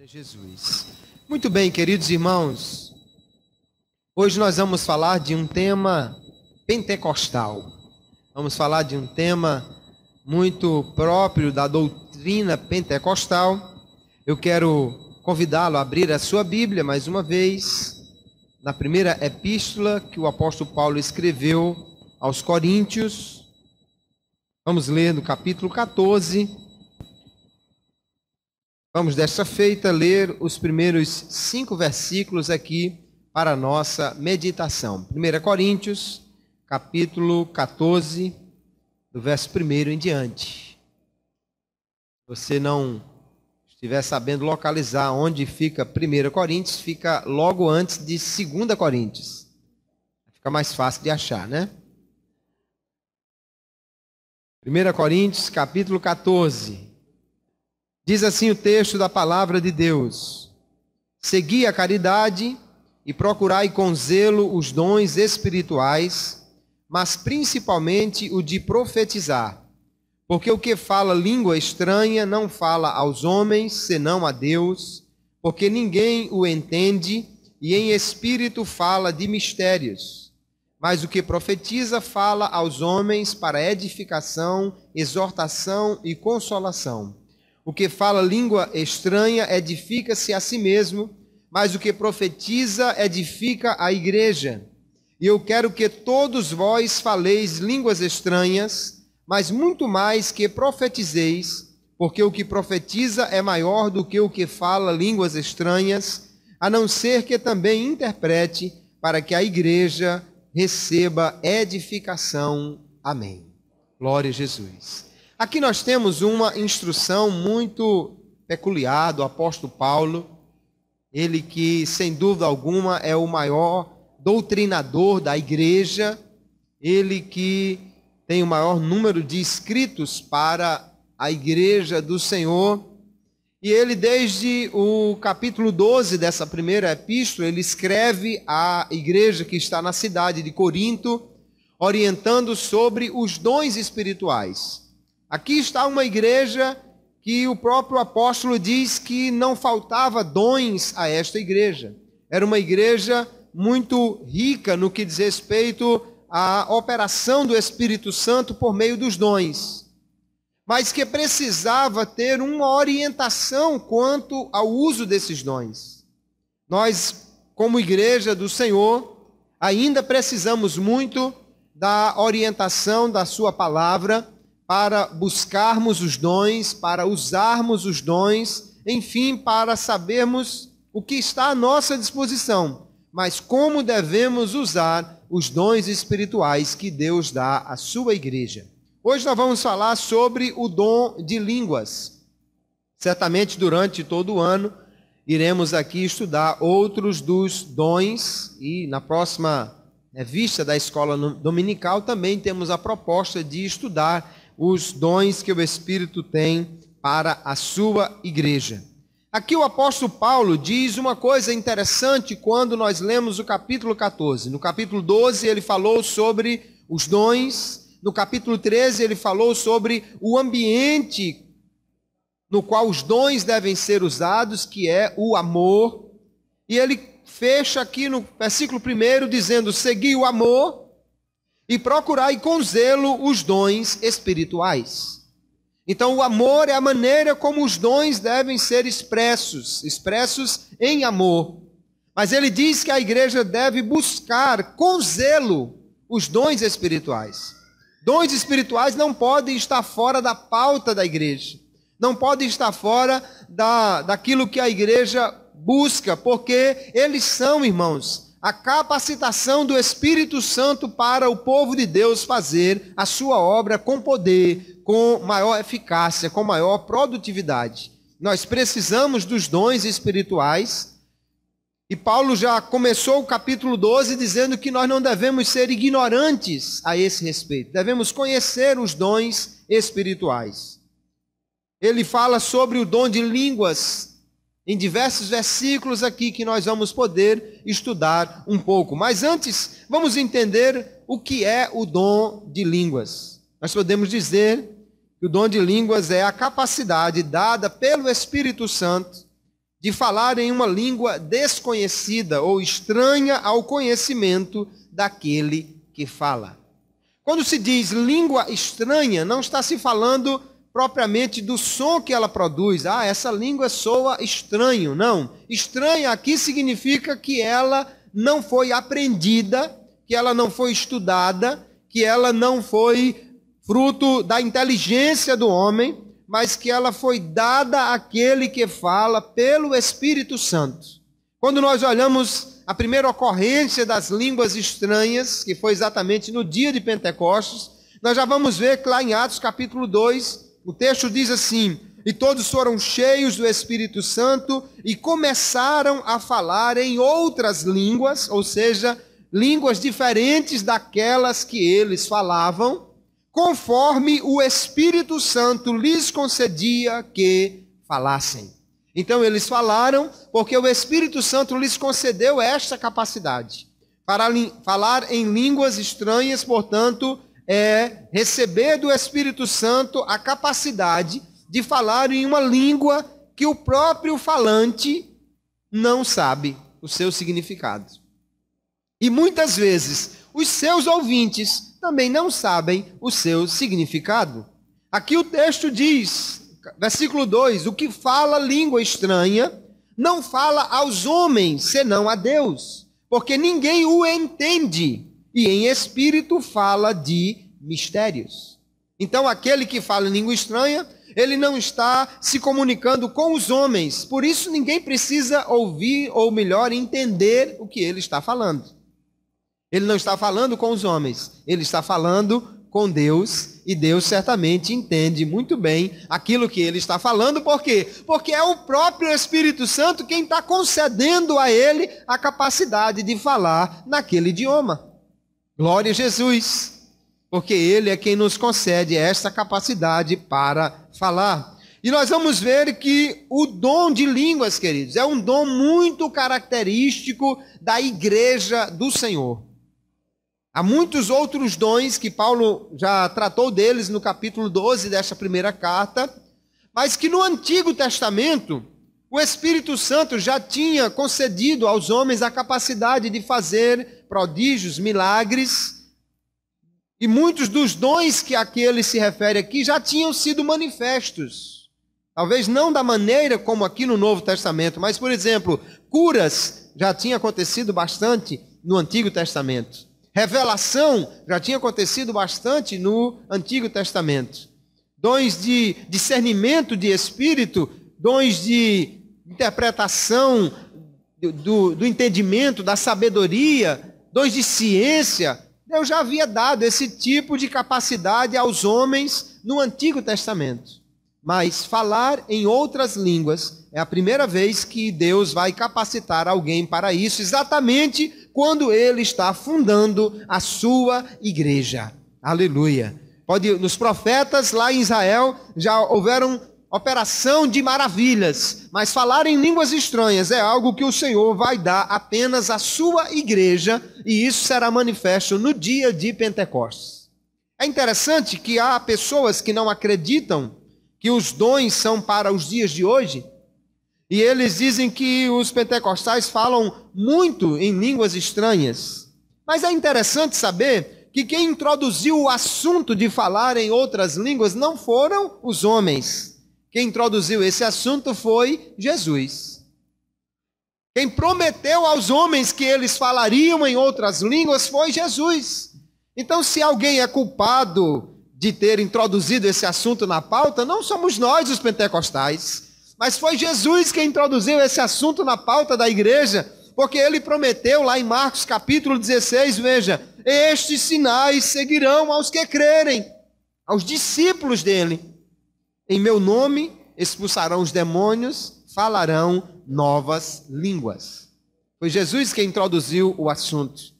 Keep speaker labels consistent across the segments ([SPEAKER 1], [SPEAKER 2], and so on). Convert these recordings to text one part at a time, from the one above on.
[SPEAKER 1] Jesus. Muito bem, queridos irmãos, hoje nós vamos falar de um tema pentecostal. Vamos falar de um tema muito próprio da doutrina pentecostal. Eu quero convidá-lo a abrir a sua Bíblia mais uma vez, na primeira epístola que o apóstolo Paulo escreveu aos Coríntios. Vamos ler no capítulo 14. Vamos, desta feita, ler os primeiros 5 versículos aqui para a nossa meditação. 1 Coríntios, capítulo 14, do verso 1 em diante. Se você não estiver sabendo localizar onde fica 1 Coríntios, fica logo antes de 2 Coríntios. Fica mais fácil de achar, né? 1 Coríntios, capítulo 14. Diz assim o texto da palavra de Deus: segui a caridade e procurai com zelo os dons espirituais, mas principalmente o de profetizar. Porque o que fala língua estranha não fala aos homens, senão a Deus, porque ninguém o entende, e em espírito fala de mistérios. Mas o que profetiza fala aos homens para edificação, exortação e consolação. O que fala língua estranha edifica-se a si mesmo, mas o que profetiza edifica a igreja. E eu quero que todos vós faleis línguas estranhas, mas muito mais que profetizeis, porque o que profetiza é maior do que o que fala línguas estranhas, a não ser que também interprete, para que a igreja receba edificação. Amém. Glória a Jesus. Aqui nós temos uma instrução muito peculiar do apóstolo Paulo, ele que, sem dúvida alguma, é o maior doutrinador da igreja, ele que tem o maior número de escritos para a igreja do Senhor, e ele, desde o capítulo 12 dessa primeira epístola, ele escreve à igreja que está na cidade de Corinto, orientando sobre os dons espirituais. Aqui está uma igreja que o próprio apóstolo diz que não faltava dons a esta igreja. Era uma igreja muito rica no que diz respeito à operação do Espírito Santo por meio dos dons, mas que precisava ter uma orientação quanto ao uso desses dons. Nós, como igreja do Senhor, ainda precisamos muito da orientação da sua palavra, para buscarmos os dons, para usarmos os dons, enfim, para sabermos o que está à nossa disposição, mas como devemos usar os dons espirituais que Deus dá à sua igreja. Hoje nós vamos falar sobre o dom de línguas. Certamente durante todo o ano iremos aqui estudar outros dos dons, e na próxima vista da escola dominical também temos a proposta de estudar os dons que o Espírito tem para a sua igreja. Aqui o apóstolo Paulo diz uma coisa interessante quando nós lemos o capítulo 14. No capítulo 12 ele falou sobre os dons, no capítulo 13 ele falou sobre o ambiente no qual os dons devem ser usados, que é o amor, e ele fecha aqui no versículo 1 dizendo: segui o amor e procurai com zelo os dons espirituais. Então o amor é a maneira como os dons devem ser expressos em amor. Mas ele diz que a igreja deve buscar com zelo os dons espirituais. Dons espirituais não podem estar fora da pauta da igreja, não podem estar fora daquilo que a igreja busca, porque eles são, irmãos, a capacitação do Espírito Santo para o povo de Deus fazer a sua obra com poder, com maior eficácia, com maior produtividade. Nós precisamos dos dons espirituais, e Paulo já começou o capítulo 12 dizendo que nós não devemos ser ignorantes a esse respeito, devemos conhecer os dons espirituais. Ele fala sobre o dom de línguas em diversos versículos aqui que nós vamos poder estudar um pouco. Mas antes, vamos entender o que é o dom de línguas. Nós podemos dizer que o dom de línguas é a capacidade dada pelo Espírito Santo de falar em uma língua desconhecida ou estranha ao conhecimento daquele que fala. Quando se diz língua estranha, não está se falando propriamente do som que ela produz. Essa língua soa estranho. Não. Estranha aqui significa que ela não foi aprendida, que ela não foi estudada, que ela não foi fruto da inteligência do homem, mas que ela foi dada àquele que fala pelo Espírito Santo. Quando nós olhamos a primeira ocorrência das línguas estranhas, que foi exatamente no dia de Pentecostes, nós já vamos ver que lá em Atos capítulo 2, o texto diz assim: e todos foram cheios do Espírito Santo e começaram a falar em outras línguas, ou seja, línguas diferentes daquelas que eles falavam, conforme o Espírito Santo lhes concedia que falassem. Então eles falaram porque o Espírito Santo lhes concedeu esta capacidade. Para falar em línguas estranhas, portanto, é receber do Espírito Santo a capacidade de falar em uma língua que o próprio falante não sabe o seu significado. E muitas vezes os seus ouvintes também não sabem o seu significado. Aqui o texto diz, versículo 2, o que fala língua estranha não fala aos homens, senão a Deus, porque ninguém o entende, e em espírito fala de mistérios. Então aquele que fala em língua estranha, ele não está se comunicando com os homens, por isso ninguém precisa ouvir, ou melhor, entender o que ele está falando. Ele não está falando com os homens, ele está falando com Deus, e Deus certamente entende muito bem aquilo que ele está falando. Por quê? Porque é o próprio Espírito Santo quem está concedendo a ele a capacidade de falar naquele idioma. Glória a Jesus, porque ele é quem nos concede esta capacidade para falar. E nós vamos ver que o dom de línguas, queridos, é um dom muito característico da igreja do Senhor. Há muitos outros dons que Paulo já tratou deles no capítulo 12 desta primeira carta, mas que no Antigo Testamento o Espírito Santo já tinha concedido aos homens a capacidade de fazer prodígios, milagres, e muitos dos dons que aqui ele se refere aqui já tinham sido manifestos. Talvez não da maneira como aqui no Novo Testamento, mas, por exemplo, curas já tinha acontecido bastante no Antigo Testamento. Revelação já tinha acontecido bastante no Antigo Testamento. Dons de discernimento de espírito, dons de interpretação do entendimento, da sabedoria, dons de ciência. Deus já havia dado esse tipo de capacidade aos homens no Antigo Testamento. Mas falar em outras línguas é a primeira vez que Deus vai capacitar alguém para isso, exatamente quando ele está fundando a sua igreja. Aleluia. Nos profetas lá em Israel já houveram operação de maravilhas, mas falar em línguas estranhas é algo que o Senhor vai dar apenas à sua igreja, e isso será manifesto no dia de Pentecostes. É interessante que há pessoas que não acreditam que os dons são para os dias de hoje, e eles dizem que os pentecostais falam muito em línguas estranhas. Mas é interessante saber que quem introduziu o assunto de falar em outras línguas não foram os homens. Quem introduziu esse assunto foi Jesus. Quem prometeu aos homens que eles falariam em outras línguas foi Jesus. Então, se alguém é culpado de ter introduzido esse assunto na pauta, não somos nós os pentecostais, mas foi Jesus quem introduziu esse assunto na pauta da igreja, porque ele prometeu lá em Marcos capítulo 16, veja, estes sinais seguirão aos que crerem, aos discípulos dele. Em meu nome expulsarão os demônios, falarão novas línguas. Foi Jesus quem introduziu o assunto.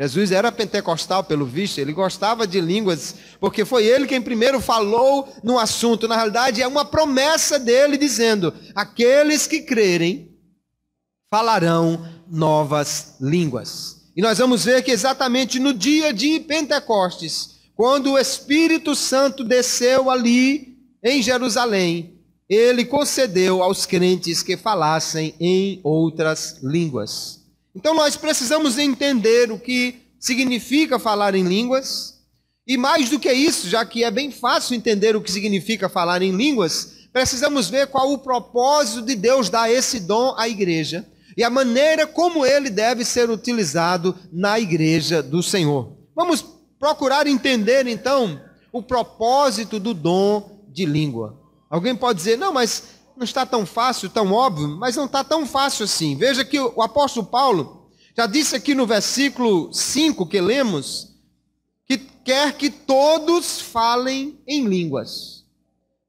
[SPEAKER 1] Jesus era pentecostal, pelo visto, ele gostava de línguas, porque foi ele quem primeiro falou no assunto. Na realidade, é uma promessa dele dizendo, aqueles que crerem falarão novas línguas. E nós vamos ver que exatamente no dia de Pentecostes, quando o Espírito Santo desceu ali em Jerusalém, ele concedeu aos crentes que falassem em outras línguas. Então nós precisamos entender o que significa falar em línguas, e mais do que isso, já que é bem fácil entender o que significa falar em línguas, precisamos ver qual o propósito de Deus dar esse dom à igreja e a maneira como ele deve ser utilizado na igreja do Senhor. Vamos procurar entender então o propósito do dom de língua. Alguém pode dizer, não, mas não está tão fácil, tão óbvio, mas não está tão fácil assim. Veja que o apóstolo Paulo já disse aqui no versículo 5 que lemos, que quer que todos falem em línguas.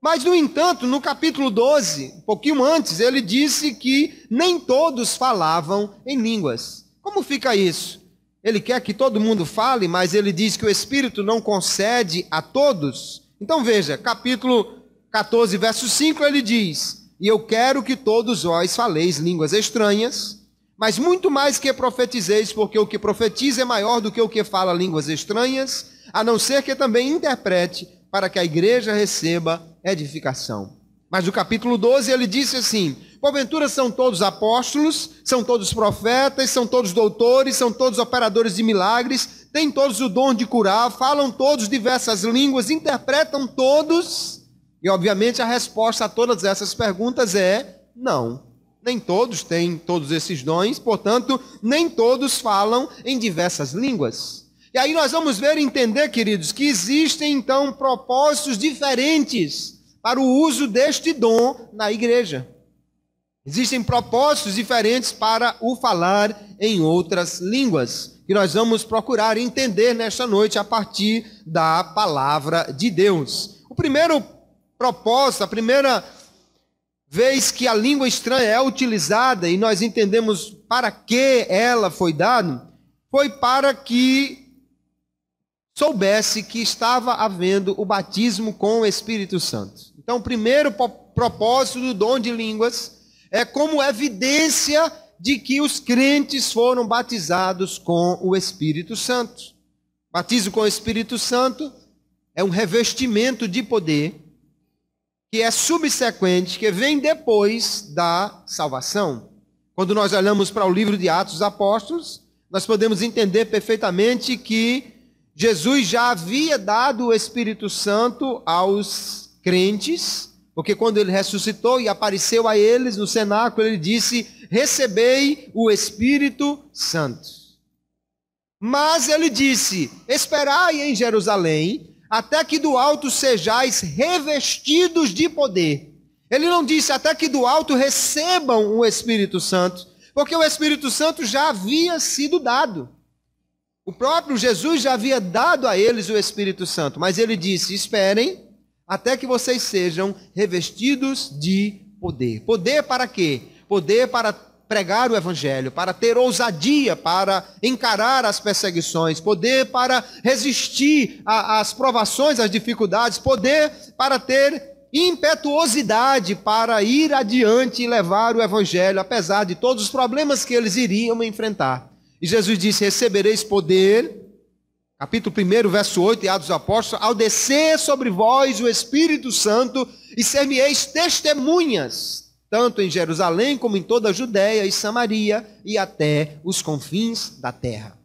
[SPEAKER 1] Mas, no entanto, no capítulo 12, um pouquinho antes, ele disse que nem todos falavam em línguas. Como fica isso? Ele quer que todo mundo fale, mas ele diz que o Espírito não concede a todos. Então veja, capítulo 14, verso 5, ele diz, e eu quero que todos vós faleis línguas estranhas, mas muito mais que profetizeis, porque o que profetiza é maior do que o que fala línguas estranhas, a não ser que também interprete, para que a igreja receba edificação. Mas no capítulo 12 ele disse assim, porventura são todos apóstolos, são todos profetas, são todos doutores, são todos operadores de milagres, têm todos o dom de curar, falam todos diversas línguas, interpretam todos? E obviamente a resposta a todas essas perguntas é não. Nem todos têm todos esses dons, portanto, nem todos falam em diversas línguas. E aí nós vamos ver e entender, queridos, que existem então propósitos diferentes para o uso deste dom na igreja. Existem propósitos diferentes para o falar em outras línguas, que nós vamos procurar entender nesta noite a partir da palavra de Deus. O primeiro propósito, a primeira vez que a língua estranha é utilizada e nós entendemos para que ela foi dada, foi para que soubesse que estava havendo o batismo com o Espírito Santo. Então, o primeiro propósito do dom de línguas é como evidência de que os crentes foram batizados com o Espírito Santo. Batismo com o Espírito Santo é um revestimento de poder que é subsequente, que vem depois da salvação. Quando nós olhamos para o livro de Atos dos Apóstolos, nós podemos entender perfeitamente que Jesus já havia dado o Espírito Santo aos crentes, porque quando ele ressuscitou e apareceu a eles no cenáculo, ele disse, recebei o Espírito Santo. Mas ele disse, esperai em Jerusalém, até que do alto sejais revestidos de poder. Ele não disse até que do alto recebam o Espírito Santo, porque o Espírito Santo já havia sido dado. O próprio Jesus já havia dado a eles o Espírito Santo, mas ele disse, esperem até que vocês sejam revestidos de poder. Poder para quê? Poder para pregar o Evangelho, para ter ousadia, para encarar as perseguições, poder para resistir às provações, às dificuldades, poder para ter impetuosidade para ir adiante e levar o Evangelho, apesar de todos os problemas que eles iriam enfrentar. E Jesus disse, recebereis poder, capítulo 1, verso 8, de Atos dos Apóstolos, ao descer sobre vós o Espírito Santo, e ser-me-eis testemunhas, tanto em Jerusalém como em toda a Judéia e Samaria e até os confins da terra.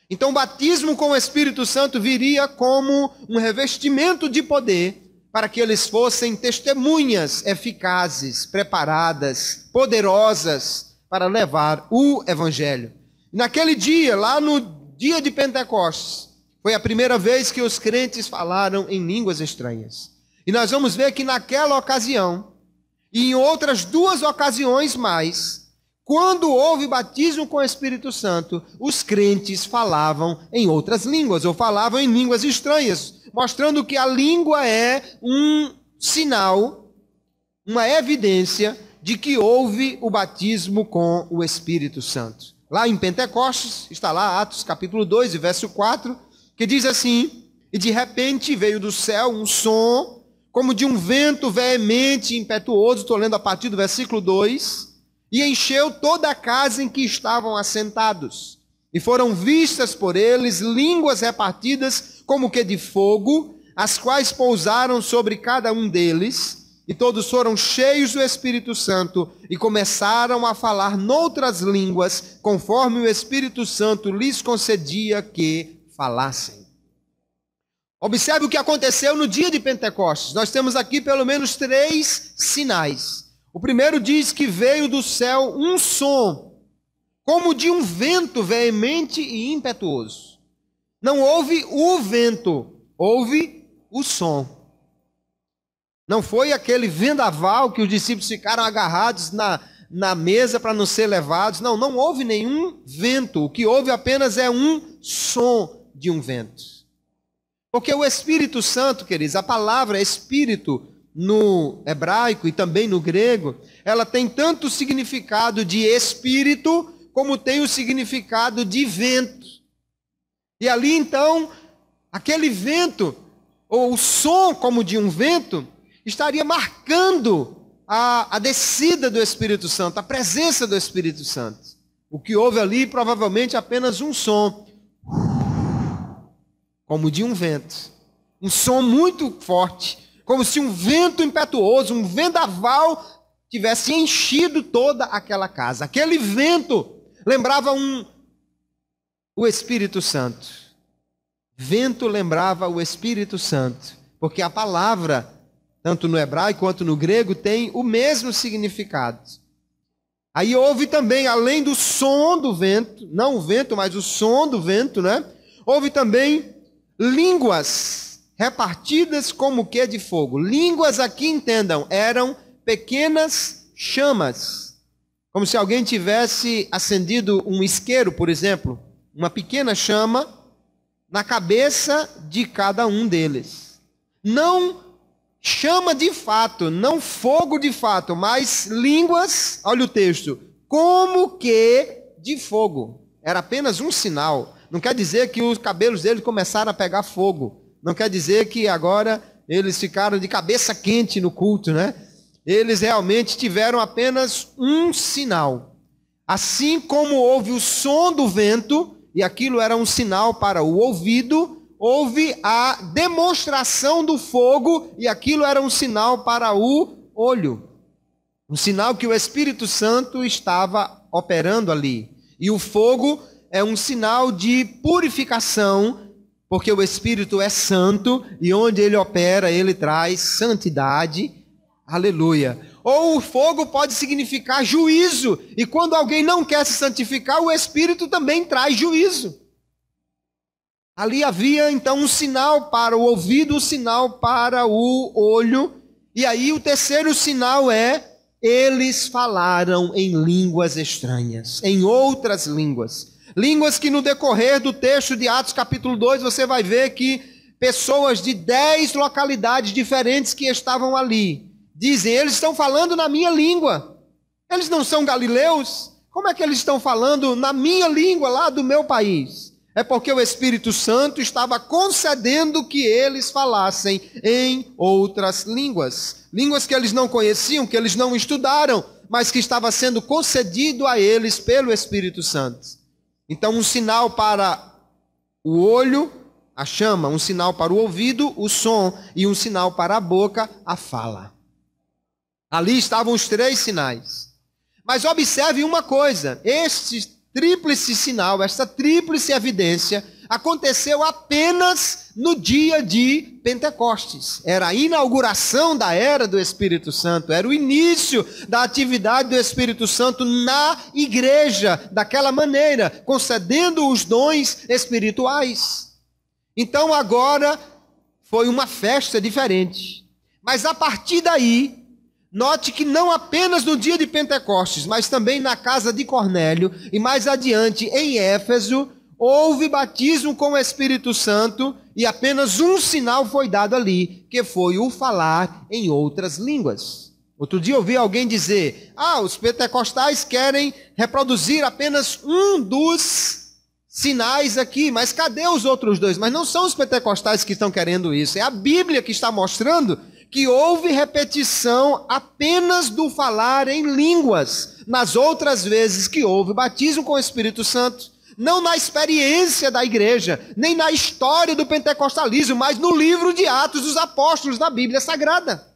[SPEAKER 1] Então o batismo com o Espírito Santo viria como um revestimento de poder para que eles fossem testemunhas eficazes, preparadas, poderosas para levar o Evangelho. Naquele dia, lá no dia de Pentecostes, foi a primeira vez que os crentes falaram em línguas estranhas. E nós vamos ver que naquela ocasião, e em outras 2 ocasiões mais, quando houve batismo com o Espírito Santo, os crentes falavam em outras línguas, ou falavam em línguas estranhas, mostrando que a língua é um sinal, uma evidência de que houve o batismo com o Espírito Santo. Lá em Pentecostes, está lá Atos capítulo 2, verso 4, que diz assim, e de repente veio do céu um som, como de um vento veemente e impetuoso, estou lendo a partir do versículo 2, e encheu toda a casa em que estavam assentados. E foram vistas por eles línguas repartidas como que de fogo, as quais pousaram sobre cada um deles, E todos foram cheios do Espírito Santo e começaram a falar noutras línguas, conforme o Espírito Santo lhes concedia que falassem. Observe o que aconteceu no dia de Pentecostes. Nós temos aqui pelo menos 3 sinais. O primeiro diz que veio do céu um som, como de um vento veemente e impetuoso. Não houve o vento, houve o som. Não foi aquele vendaval que os discípulos ficaram agarrados na mesa para não ser levados. Não, não houve nenhum vento. O que houve apenas é um som de um vento. Porque o Espírito Santo, queridos, a palavra Espírito no hebraico e também no grego, ela tem tanto o significado de espírito como tem o significado de vento. E ali então, aquele vento, ou o som como de um vento, estaria marcando a descida do Espírito Santo, a presença do Espírito Santo. O que houve ali provavelmente apenas um som, como de um vento. Um som muito forte, como se um vento impetuoso, um vendaval tivesse enchido toda aquela casa. Aquele vento lembrava o Espírito Santo. Vento lembrava o Espírito Santo, porque a palavra, tanto no hebraico quanto no grego, tem o mesmo significado. Aí houve também, além do som do vento, não o vento, mas o som do vento, né? Houve também línguas repartidas como que de fogo. Línguas aqui, entendam, eram pequenas chamas. Como se alguém tivesse acendido um isqueiro, por exemplo, uma pequena chama na cabeça de cada um deles. Não chama de fato, não fogo de fato, mas línguas, olha o texto, como que de fogo. Era apenas um sinal. Não quer dizer que os cabelos deles começaram a pegar fogo. Não quer dizer que agora eles ficaram de cabeça quente no culto, né? Eles realmente tiveram apenas um sinal. Assim como houve o som do vento, e aquilo era um sinal para o ouvido, houve a demonstração do fogo, e aquilo era um sinal para o olho. Um sinal que o Espírito Santo estava operando ali. E o fogo é um sinal de purificação, porque o Espírito é santo, e onde ele opera, ele traz santidade. Aleluia. Ou o fogo pode significar juízo, e quando alguém não quer se santificar, o Espírito também traz juízo. Ali havia então um sinal para o ouvido, um sinal para o olho, e aí o terceiro sinal é: eles falaram em línguas estranhas, em outras línguas. Línguas que no decorrer do texto de Atos capítulo 2, você vai ver que pessoas de 10 localidades diferentes que estavam ali, dizem, eles estão falando na minha língua. Eles não são galileus? Como é que eles estão falando na minha língua lá do meu país? É porque o Espírito Santo estava concedendo que eles falassem em outras línguas. Línguas que eles não conheciam, que eles não estudaram, mas que estava sendo concedido a eles pelo Espírito Santo. Então, um sinal para o olho, a chama, um sinal para o ouvido, o som, e um sinal para a boca, a fala. Ali estavam os 3 sinais. Mas observe uma coisa, este tríplice sinal, esta tríplice evidência, aconteceu apenas no dia de Pentecostes. Era a inauguração da era do Espírito Santo, era o início da atividade do Espírito Santo na igreja, daquela maneira, concedendo os dons espirituais. Então agora foi uma festa diferente. Mas a partir daí, note que não apenas no dia de Pentecostes, mas também na casa de Cornélio e mais adiante em Éfeso, houve batismo com o Espírito Santo e apenas um sinal foi dado ali, que foi o falar em outras línguas. Outro dia eu ouvi alguém dizer, os pentecostais querem reproduzir apenas um dos sinais aqui, mas cadê os outros 2? Mas não são os pentecostais que estão querendo isso, é a Bíblia que está mostrando que houve repetição apenas do falar em línguas, nas outras vezes que houve batismo com o Espírito Santo. Não na experiência da igreja, nem na história do pentecostalismo, mas no livro de Atos dos Apóstolos, da Bíblia Sagrada.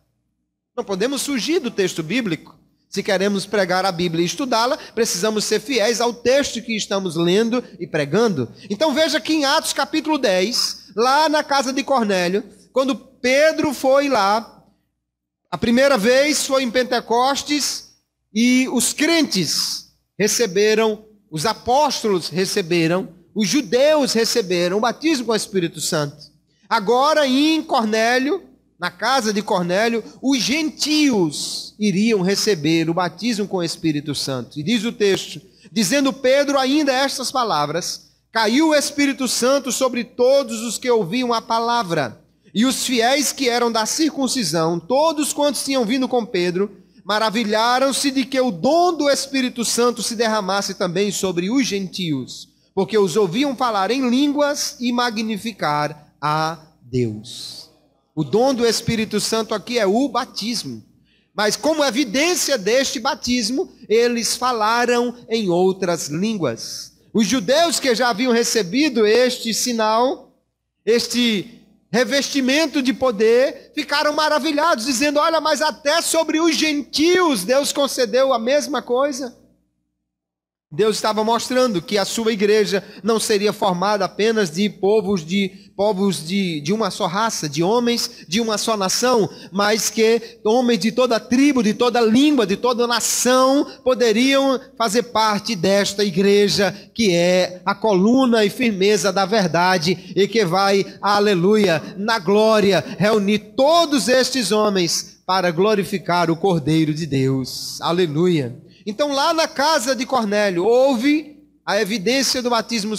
[SPEAKER 1] Não podemos fugir do texto bíblico. Se queremos pregar a Bíblia e estudá-la, precisamos ser fiéis ao texto que estamos lendo e pregando. Então veja que em Atos capítulo 10, lá na casa de Cornélio, quando Pedro foi lá, a primeira vez foi em Pentecostes, e os crentes receberam, os apóstolos receberam, os judeus receberam o batismo com o Espírito Santo. Agora em Cornélio, na casa de Cornélio, os gentios iriam receber o batismo com o Espírito Santo. E diz o texto, dizendo Pedro ainda estas palavras, caiu o Espírito Santo sobre todos os que ouviam a palavra. E os fiéis que eram da circuncisão, todos quantos tinham vindo com Pedro, maravilharam-se de que o dom do Espírito Santo se derramasse também sobre os gentios, porque os ouviam falar em línguas e magnificar a Deus. O dom do Espírito Santo aqui é o batismo. Mas como evidência deste batismo, eles falaram em outras línguas. Os judeus que já haviam recebido este sinal, este revestimento de poder, ficaram maravilhados, dizendo, olha, mas até sobre os gentios Deus concedeu a mesma coisa. Deus estava mostrando que a sua igreja não seria formada apenas de povos de uma só raça, de homens de uma só nação, mas que homens de toda tribo, de toda língua, de toda nação poderiam fazer parte desta igreja que é a coluna e firmeza da verdade e que vai, aleluia, na glória, reunir todos estes homens para glorificar o Cordeiro de Deus. Aleluia. Então lá na casa de Cornélio houve a evidência do batismo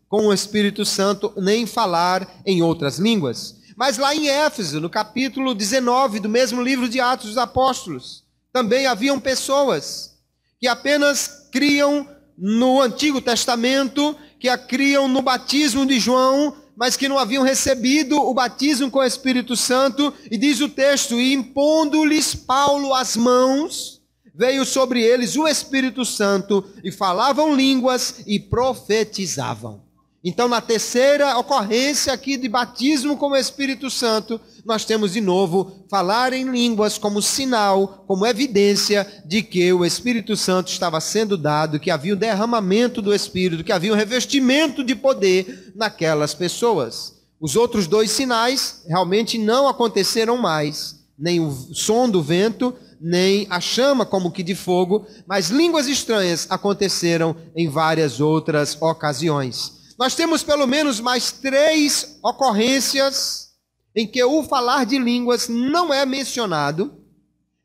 [SPEAKER 1] com o Espírito Santo, nem falar em outras línguas. Mas lá em Éfeso, no capítulo 19 do mesmo livro de Atos dos Apóstolos, também haviam pessoas que apenas criam no Antigo Testamento, que a criam no batismo de João, mas que não haviam recebido o batismo com o Espírito Santo. E diz o texto, e impondo-lhes Paulo as mãos, veio sobre eles o Espírito Santo, e falavam línguas e profetizavam. Então, na terceira ocorrência aqui de batismo com o Espírito Santo, nós temos de novo falar em línguas como sinal, como evidência de que o Espírito Santo estava sendo dado, que havia o derramamento do Espírito, que havia um revestimento de poder naquelas pessoas. Os outros dois sinais realmente não aconteceram mais, nem o som do vento, nem a chama como que de fogo, mas línguas estranhas aconteceram em várias outras ocasiões. Nós temos pelo menos mais 3 ocorrências em que o falar de línguas não é mencionado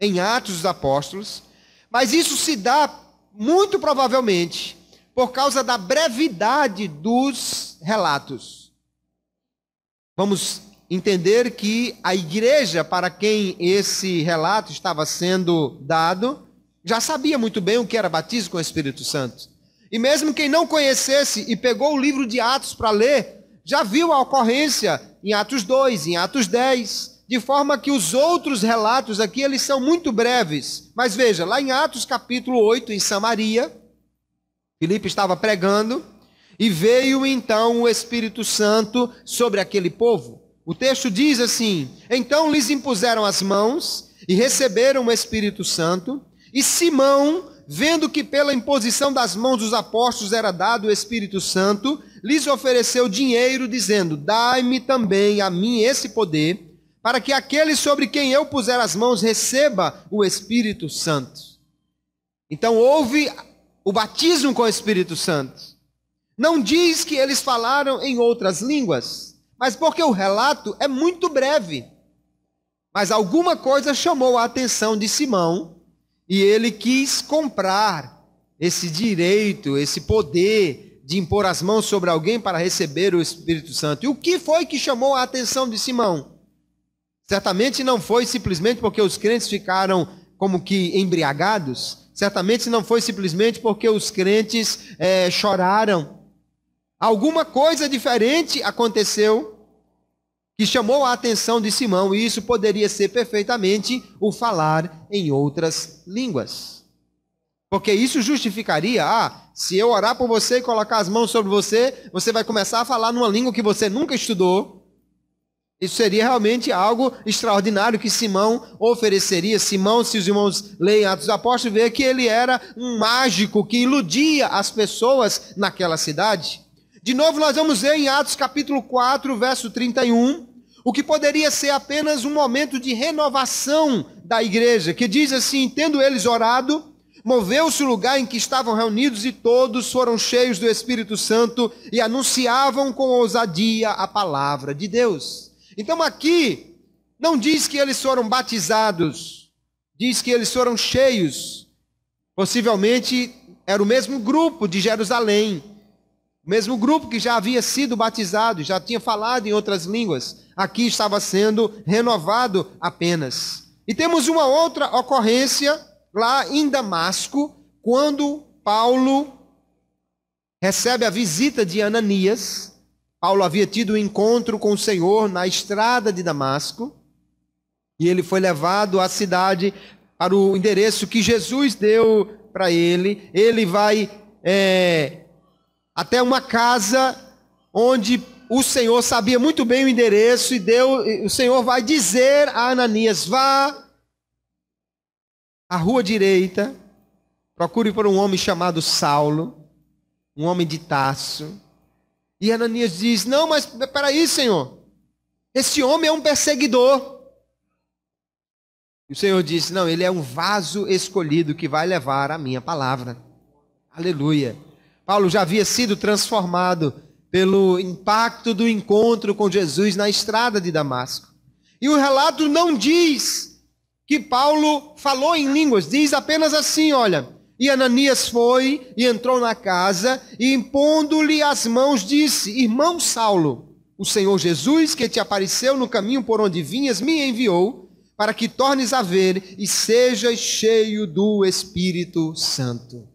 [SPEAKER 1] em Atos dos Apóstolos, mas isso se dá muito provavelmente por causa da brevidade dos relatos. Vamos entender que a igreja para quem esse relato estava sendo dado já sabia muito bem o que era batismo com o Espírito Santo. E mesmo quem não conhecesse e pegou o livro de Atos para ler, já viu a ocorrência em Atos 2, em Atos 10, de forma que os outros relatos aqui eles são muito breves. Mas veja, lá em Atos capítulo 8, em Samaria, Filipe estava pregando e veio então o Espírito Santo sobre aquele povo. O texto diz assim, então lhes impuseram as mãos e receberam o Espírito Santo, e Simão, vendo que pela imposição das mãos dos apóstolos era dado o Espírito Santo, lhes ofereceu dinheiro, dizendo, dai-me também a mim esse poder, para que aquele sobre quem eu puser as mãos receba o Espírito Santo. Então houve o batismo com o Espírito Santo. Não diz que eles falaram em outras línguas, mas porque o relato é muito breve. Mas alguma coisa chamou a atenção de Simão, e ele quis comprar esse direito, esse poder de impor as mãos sobre alguém para receber o Espírito Santo. E o que foi que chamou a atenção de Simão? Certamente não foi simplesmente porque os crentes ficaram como que embriagados, certamente não foi simplesmente porque os crentes choraram. Alguma coisa diferente aconteceu que chamou a atenção de Simão, e isso poderia ser perfeitamente o falar em outras línguas. Porque isso justificaria, se eu orar por você e colocar as mãos sobre você, você vai começar a falar numa língua que você nunca estudou, Isso seria realmente algo extraordinário que Simão ofereceria. Simão, se os irmãos leem Atos dos Apóstolos, vê que ele era um mágico que iludia as pessoas naquela cidade. De novo, nós vamos ver em Atos capítulo 4, verso 31, o que poderia ser apenas um momento de renovação da igreja, que diz assim: tendo eles orado, moveu-se o lugar em que estavam reunidos e todos foram cheios do Espírito Santo e anunciavam com ousadia a palavra de Deus. Então aqui não diz que eles foram batizados, diz que eles foram cheios. Possivelmente era o mesmo grupo de Jerusalém, o mesmo grupo que já havia sido batizado, já tinha falado em outras línguas. Aqui estava sendo renovado apenas. E temos uma outra ocorrência lá em Damasco, quando Paulo recebe a visita de Ananias. Paulo havia tido um encontro com o Senhor na estrada de Damasco, e ele foi levado à cidade para o endereço que Jesus deu para ele. Ele vai até uma casa onde o Senhor sabia muito bem o endereço, e o Senhor vai dizer a Ananias: vá à rua direita, procure por um homem chamado Saulo, um homem de Tarso. E Ananias diz: não, mas espera aí, Senhor, esse homem é um perseguidor. E o Senhor disse: não, ele é um vaso escolhido que vai levar a minha palavra. Aleluia. Paulo já havia sido transformado pelo impacto do encontro com Jesus na estrada de Damasco. E o relato não diz que Paulo falou em línguas, diz apenas assim, olha: e Ananias foi e entrou na casa, e impondo-lhe as mãos disse: irmão Saulo, o Senhor Jesus, que te apareceu no caminho por onde vinhas, me enviou para que tornes a ver e sejas cheio do Espírito Santo.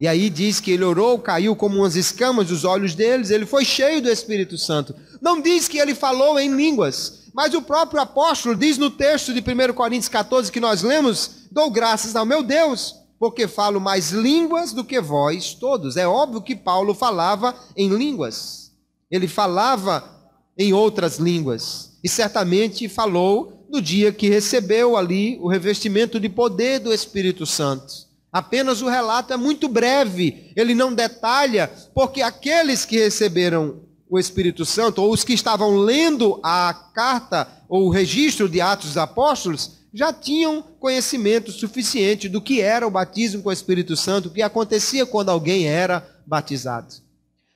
[SPEAKER 1] E aí diz que ele orou, caiu como umas escamas dos olhos deles, ele foi cheio do Espírito Santo. Não diz que ele falou em línguas, mas o próprio apóstolo diz no texto de 1 Coríntios 14 que nós lemos: dou graças ao meu Deus, porque falo mais línguas do que vós todos. É óbvio que Paulo falava em línguas, ele falava em outras línguas, e certamente falou no dia que recebeu ali o revestimento de poder do Espírito Santo. Apenas o relato é muito breve, ele não detalha, porque aqueles que receberam o Espírito Santo, ou os que estavam lendo a carta ou o registro de Atos dos Apóstolos, já tinham conhecimento suficiente do que era o batismo com o Espírito Santo, o que acontecia quando alguém era batizado.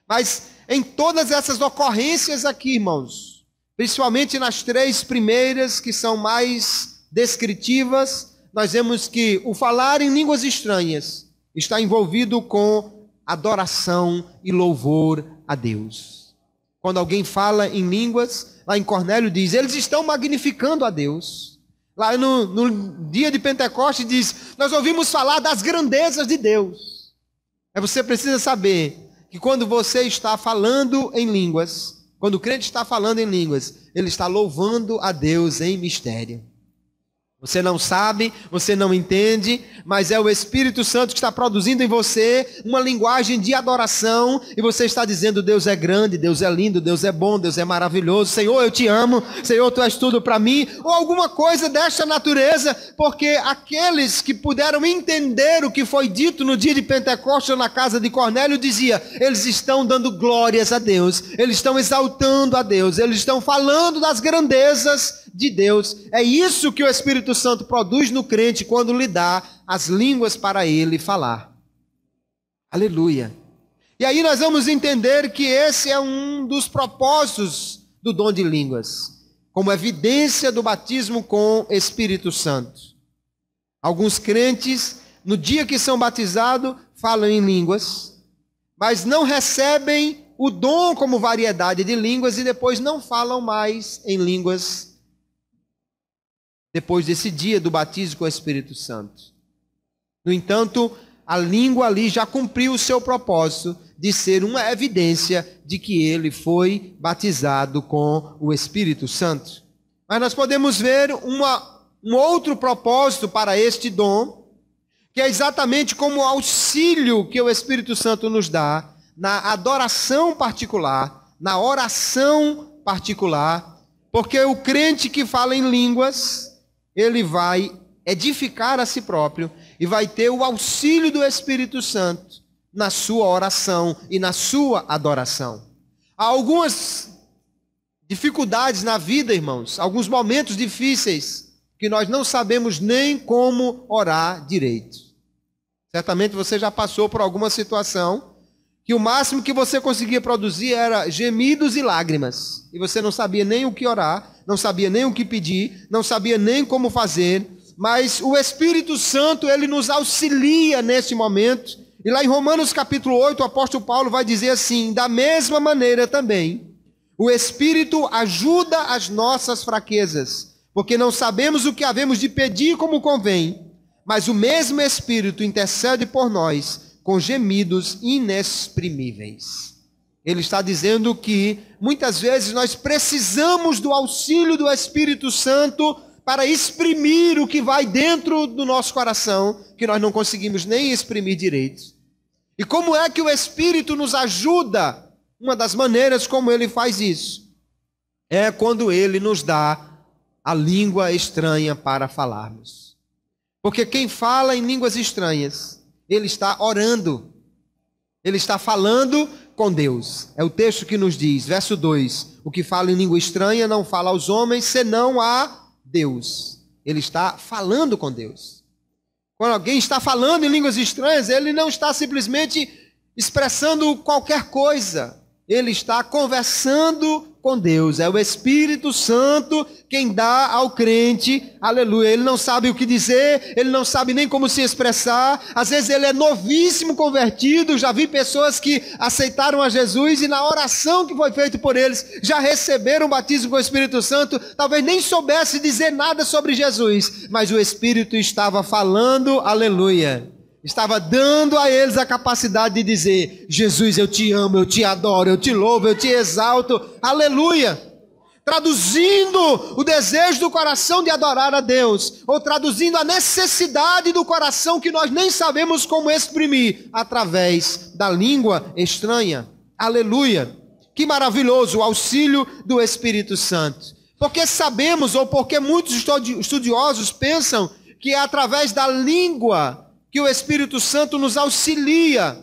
[SPEAKER 1] Mas em todas essas ocorrências aqui, irmãos, principalmente nas três primeiras, que são mais descritivas, nós vemos que o falar em línguas estranhas está envolvido com adoração e louvor a Deus. Quando alguém fala em línguas, lá em Cornélio diz: eles estão magnificando a Deus. Lá no dia de Pentecostes diz: nós ouvimos falar das grandezas de Deus. Você precisa saber que quando você está falando em línguas, quando o crente está falando em línguas, ele está louvando a Deus em mistério. Você não sabe, você não entende, mas é o Espírito Santo que está produzindo em você uma linguagem de adoração, e você está dizendo: Deus é grande, Deus é lindo, Deus é bom, Deus é maravilhoso, Senhor, eu te amo, Senhor, tu és tudo para mim, ou alguma coisa desta natureza, porque aqueles que puderam entender o que foi dito no dia de Pentecostes na casa de Cornélio dizia: eles estão dando glórias a Deus, eles estão exaltando a Deus, eles estão falando das grandezas de Deus. É isso que o Espírito Santo produz no crente quando lhe dá as línguas para ele falar. Aleluia. E aí nós vamos entender que esse é um dos propósitos do dom de línguas, como evidência do batismo com Espírito Santo. Alguns crentes, no dia que são batizados, falam em línguas, mas não recebem o dom como variedade de línguas e depois não falam mais em línguas depois desse dia do batismo com o Espírito Santo. No entanto, a língua ali já cumpriu o seu propósito de ser uma evidência de que ele foi batizado com o Espírito Santo. Mas nós podemos ver um outro propósito para este dom, que é exatamente como o auxílio que o Espírito Santo nos dá na adoração particular, na oração particular, Porque o crente que fala em línguas, ele vai edificar a si próprio e vai ter o auxílio do Espírito Santo na sua oração e na sua adoração. Há algumas dificuldades na vida, irmãos, alguns momentos difíceis que nós não sabemos nem como orar direito. Certamente você já passou por alguma situação que o máximo que você conseguia produzir era gemidos e lágrimas. E você não sabia nem o que orar, não sabia nem o que pedir, não sabia nem como fazer. Mas o Espírito Santo, ele nos auxilia nesse momento. E lá em Romanos capítulo 8, o apóstolo Paulo vai dizer assim: da mesma maneira também, o Espírito ajuda as nossas fraquezas, porque não sabemos o que havemos de pedir como convém, mas o mesmo Espírito intercede por nós com gemidos inexprimíveis. Ele está dizendo que muitas vezes nós precisamos do auxílio do Espírito Santo para exprimir o que vai dentro do nosso coração, que nós não conseguimos nem exprimir direito. E como é que o Espírito nos ajuda? Uma das maneiras como ele faz isso é quando ele nos dá a língua estranha para falarmos. Porque quem fala em línguas estranhas, ele está orando, ele está falando com Deus. É o texto que nos diz, verso 2, o que fala em língua estranha não fala aos homens, senão a Deus. Ele está falando com Deus. Quando alguém está falando em línguas estranhas, ele não está simplesmente expressando qualquer coisa. Ele está conversando com Deus. É o Espírito Santo quem dá ao crente, aleluia. Ele não sabe o que dizer, ele não sabe nem como se expressar. Às vezes ele é novíssimo convertido. Já vi pessoas que aceitaram a Jesus e na oração que foi feita por eles, já receberam o batismo com o Espírito Santo. Talvez nem soubesse dizer nada sobre Jesus, mas o Espírito estava falando, aleluia. Estava dando a eles a capacidade de dizer: Jesus, eu te amo, eu te adoro, eu te louvo, eu te exalto, aleluia. Traduzindo o desejo do coração de adorar a Deus, ou traduzindo a necessidade do coração que nós nem sabemos como exprimir, através da língua estranha, aleluia. Que maravilhoso o auxílio do Espírito Santo. Porque sabemos, ou porque muitos estudiosos pensam que é através da língua que o Espírito Santo nos auxilia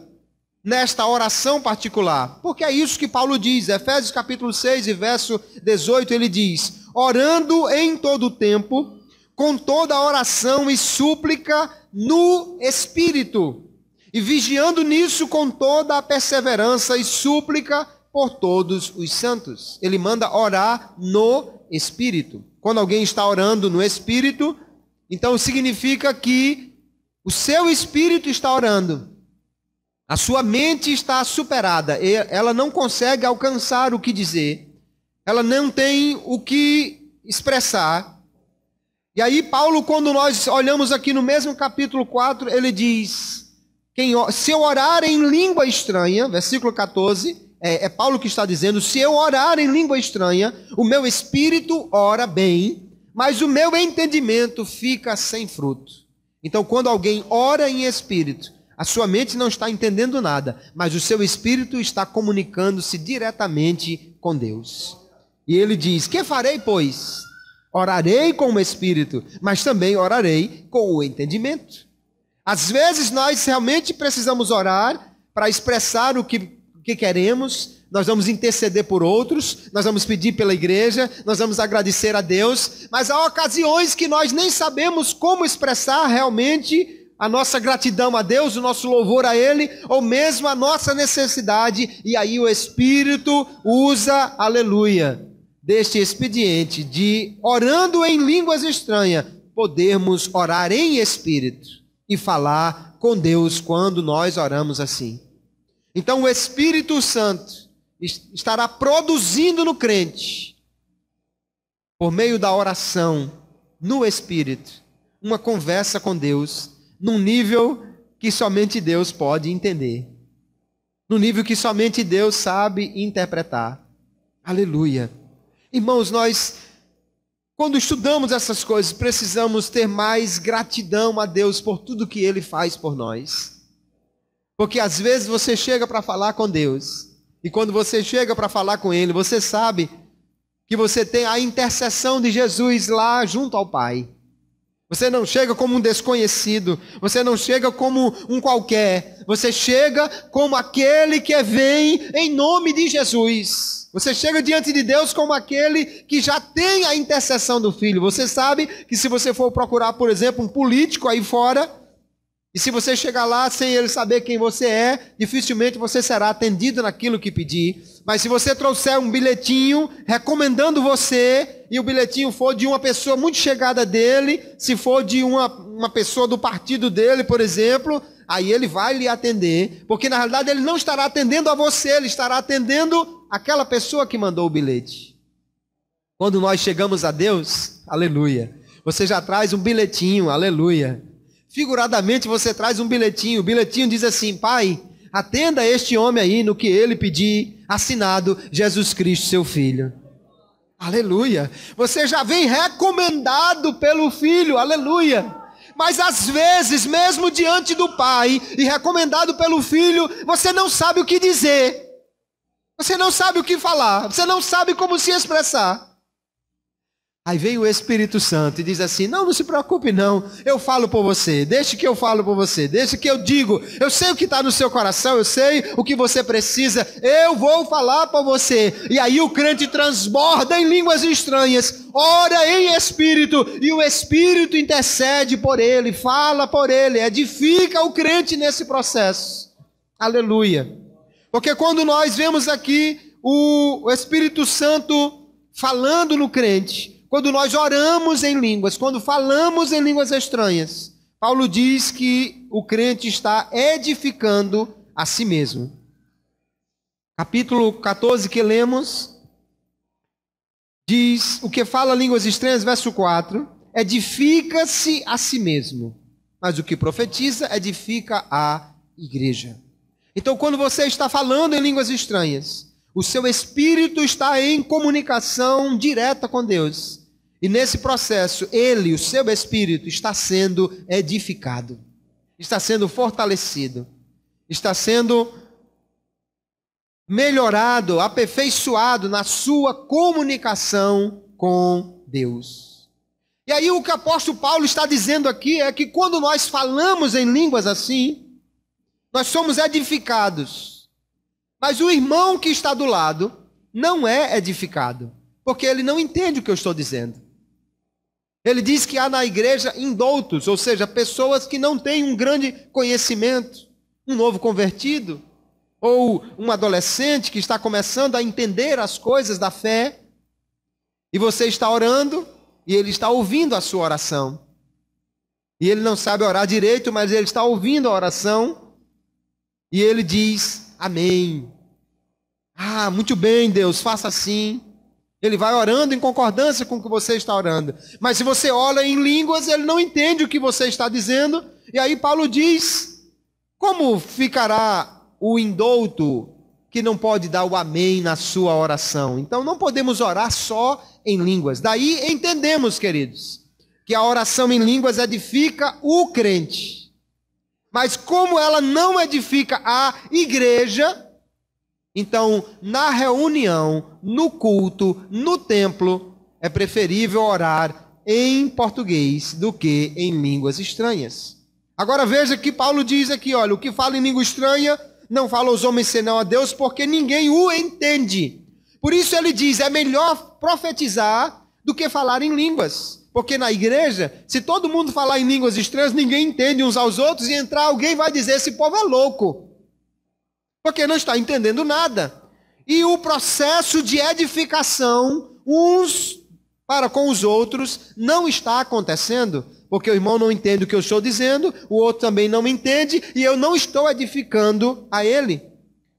[SPEAKER 1] nesta oração particular. Porque é isso que Paulo diz, Efésios capítulo 6 e verso 18, ele diz: orando em todo o tempo, com toda oração e súplica no Espírito, e vigiando nisso com toda a perseverança e súplica por todos os santos. Ele manda orar no Espírito. Quando alguém está orando no Espírito, então significa que o seu espírito está orando, a sua mente está superada, ela não consegue alcançar o que dizer, ela não tem o que expressar. E aí Paulo, quando nós olhamos aqui no mesmo capítulo 4, ele diz: se eu orar em língua estranha, versículo 14, é Paulo que está dizendo: se eu orar em língua estranha, o meu espírito ora bem, mas o meu entendimento fica sem fruto. Então, quando alguém ora em espírito, a sua mente não está entendendo nada, mas o seu espírito está comunicando-se diretamente com Deus. E ele diz: que farei, pois? Orarei com o espírito, mas também orarei com o entendimento. Às vezes nós realmente precisamos orar para expressar o que queremos. Nós vamos interceder por outros, nós vamos pedir pela igreja, nós vamos agradecer a Deus, mas há ocasiões que nós nem sabemos como expressar realmente a nossa gratidão a Deus, o nosso louvor a Ele, ou mesmo a nossa necessidade, e aí o Espírito usa, aleluia, deste expediente de, orando em línguas estranhas, podermos orar em espírito e falar com Deus quando nós oramos assim. Então o Espírito Santo estará produzindo no crente, por meio da oração, no Espírito, uma conversa com Deus, num nível que somente Deus pode entender, no nível que somente Deus sabe interpretar. Aleluia. Irmãos, nós, quando estudamos essas coisas, precisamos ter mais gratidão a Deus por tudo que Ele faz por nós. Porque às vezes você chega para falar com Deus, e quando você chega para falar com Ele, você sabe que você tem a intercessão de Jesus lá junto ao Pai. Você não chega como um desconhecido, você não chega como um qualquer, você chega como aquele que vem em nome de Jesus. Você chega diante de Deus como aquele que já tem a intercessão do Filho. Você sabe que se você for procurar, por exemplo, um político aí fora, e se você chegar lá sem ele saber quem você é, dificilmente você será atendido naquilo que pedir. Mas se você trouxer um bilhetinho recomendando você, e o bilhetinho for de uma pessoa muito chegada dele, se for de uma pessoa do partido dele, por exemplo, aí ele vai lhe atender, porque na realidade ele não estará atendendo a você, ele estará atendendo aquela pessoa que mandou o bilhete. Quando nós chegamos a Deus, aleluia, você já traz um bilhetinho, aleluia. Figuradamente você traz um bilhetinho, o bilhetinho diz assim: Pai, atenda este homem aí no que ele pedir, assinado Jesus Cristo, seu Filho. Aleluia. Você já vem recomendado pelo Filho, aleluia. Mas às vezes, mesmo diante do Pai e recomendado pelo Filho, você não sabe o que dizer. Você não sabe o que falar, você não sabe como se expressar. Aí vem o Espírito Santo e diz assim: não se preocupe não, eu falo por você, deixe que eu falo por você, deixe que eu digo, eu sei o que está no seu coração, eu sei o que você precisa, eu vou falar por você. E aí o crente transborda em línguas estranhas, ora em espírito, e o Espírito intercede por ele, fala por ele, edifica o crente nesse processo. Aleluia. Porque quando nós vemos aqui o Espírito Santo falando no crente, quando nós oramos em línguas, quando falamos em línguas estranhas, Paulo diz que o crente está edificando a si mesmo. Capítulo 14 que lemos, diz, o que fala línguas estranhas, verso 4, edifica-se a si mesmo, mas o que profetiza edifica a igreja. Então, quando você está falando em línguas estranhas, o seu espírito está em comunicação direta com Deus. E nesse processo, ele, o seu espírito, está sendo edificado, está sendo fortalecido, está sendo melhorado, aperfeiçoado na sua comunicação com Deus. E aí o que o apóstolo Paulo está dizendo aqui é que quando nós falamos em línguas assim, nós somos edificados. Mas o irmão que está do lado não é edificado, porque ele não entende o que eu estou dizendo. Ele diz que há na igreja indoutos, ou seja, pessoas que não têm um grande conhecimento, um novo convertido, ou um adolescente que está começando a entender as coisas da fé, e você está orando, e ele está ouvindo a sua oração. E ele não sabe orar direito, mas ele está ouvindo a oração, e ele diz, amém. Ah, muito bem, Deus, faça assim. Ele vai orando em concordância com o que você está orando. Mas se você ora em línguas, ele não entende o que você está dizendo. E aí Paulo diz, como ficará o indouto que não pode dar o amém na sua oração? Então não podemos orar só em línguas. Daí entendemos, queridos, que a oração em línguas edifica o crente. Mas como ela não edifica a igreja, então, na reunião, no culto, no templo, é preferível orar em português do que em línguas estranhas. Agora veja que Paulo diz aqui, olha, o que fala em língua estranha, não fala aos homens senão a Deus, porque ninguém o entende. Por isso ele diz, é melhor profetizar do que falar em línguas. Porque na igreja, se todo mundo falar em línguas estranhas, ninguém entende uns aos outros, e entrar alguém vai dizer, esse povo é louco. Porque não está entendendo nada. E o processo de edificação, uns para com os outros, não está acontecendo. Porque o irmão não entende o que eu estou dizendo, o outro também não me entende, e eu não estou edificando a ele.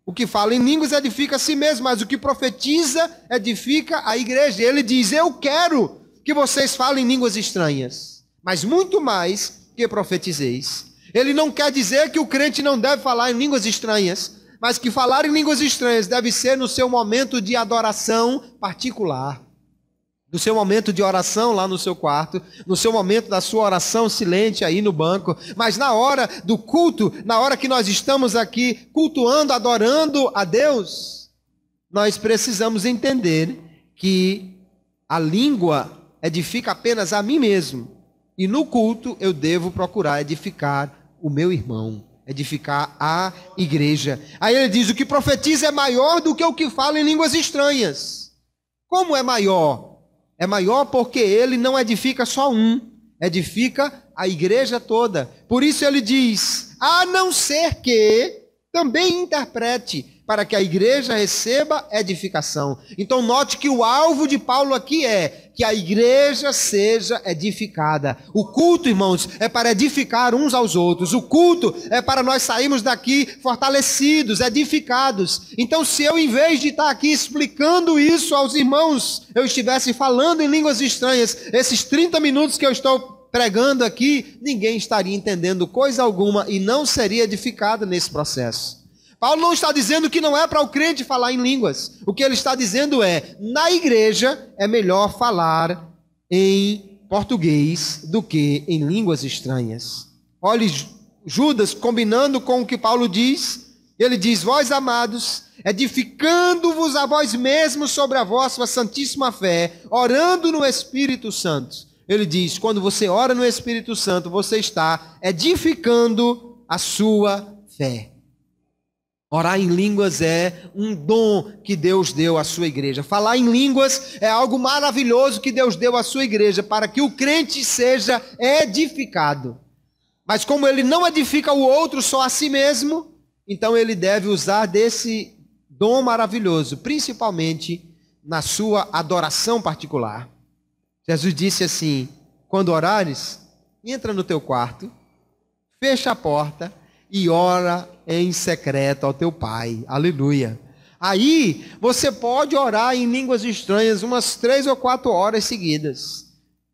[SPEAKER 1] O que fala em línguas edifica a si mesmo, mas o que profetiza edifica a igreja. Ele diz, eu quero que vocês falem línguas estranhas, mas muito mais que profetizeis. Ele não quer dizer que o crente não deve falar em línguas estranhas, mas que falar em línguas estranhas deve ser no seu momento de adoração particular, no seu momento de oração lá no seu quarto, no seu momento da sua oração silente aí no banco, mas na hora do culto, na hora que nós estamos aqui cultuando, adorando a Deus, nós precisamos entender que a língua edifica apenas a mim mesmo. E no culto eu devo procurar edificar o meu irmão, edificar a igreja. Aí ele diz: o que profetiza é maior do que o que fala em línguas estranhas. Como é maior? É maior porque ele não edifica só um, edifica a igreja toda. Por isso ele diz: a não ser que também interprete, para que a igreja receba edificação. Então note que o alvo de Paulo aqui é que a igreja seja edificada. O culto, irmãos, é para edificar uns aos outros. O culto é para nós sairmos daqui fortalecidos, edificados. Então, se eu, em vez de estar aqui explicando isso aos irmãos, eu estivesse falando em línguas estranhas, esses 30 minutos que eu estou pregando aqui, ninguém estaria entendendo coisa alguma e não seria edificado nesse processo. Paulo não está dizendo que não é para o crente falar em línguas. O que ele está dizendo é: na igreja é melhor falar em português do que em línguas estranhas. Olhe Judas combinando com o que Paulo diz. Ele diz: vós amados, edificando-vos a vós mesmos sobre a vossa santíssima fé, orando no Espírito Santo. Ele diz: quando você ora no Espírito Santo, você está edificando a sua fé. Orar em línguas é um dom que Deus deu à sua igreja. Falar em línguas é algo maravilhoso que Deus deu à sua igreja para que o crente seja edificado. Mas como ele não edifica o outro só a si mesmo, então ele deve usar desse dom maravilhoso, principalmente na sua adoração particular. Jesus disse assim: quando orares, entra no teu quarto, fecha a porta e ora em secreto ao teu Pai. Aleluia. Aí você pode orar em línguas estranhas umas 3 ou 4 horas seguidas.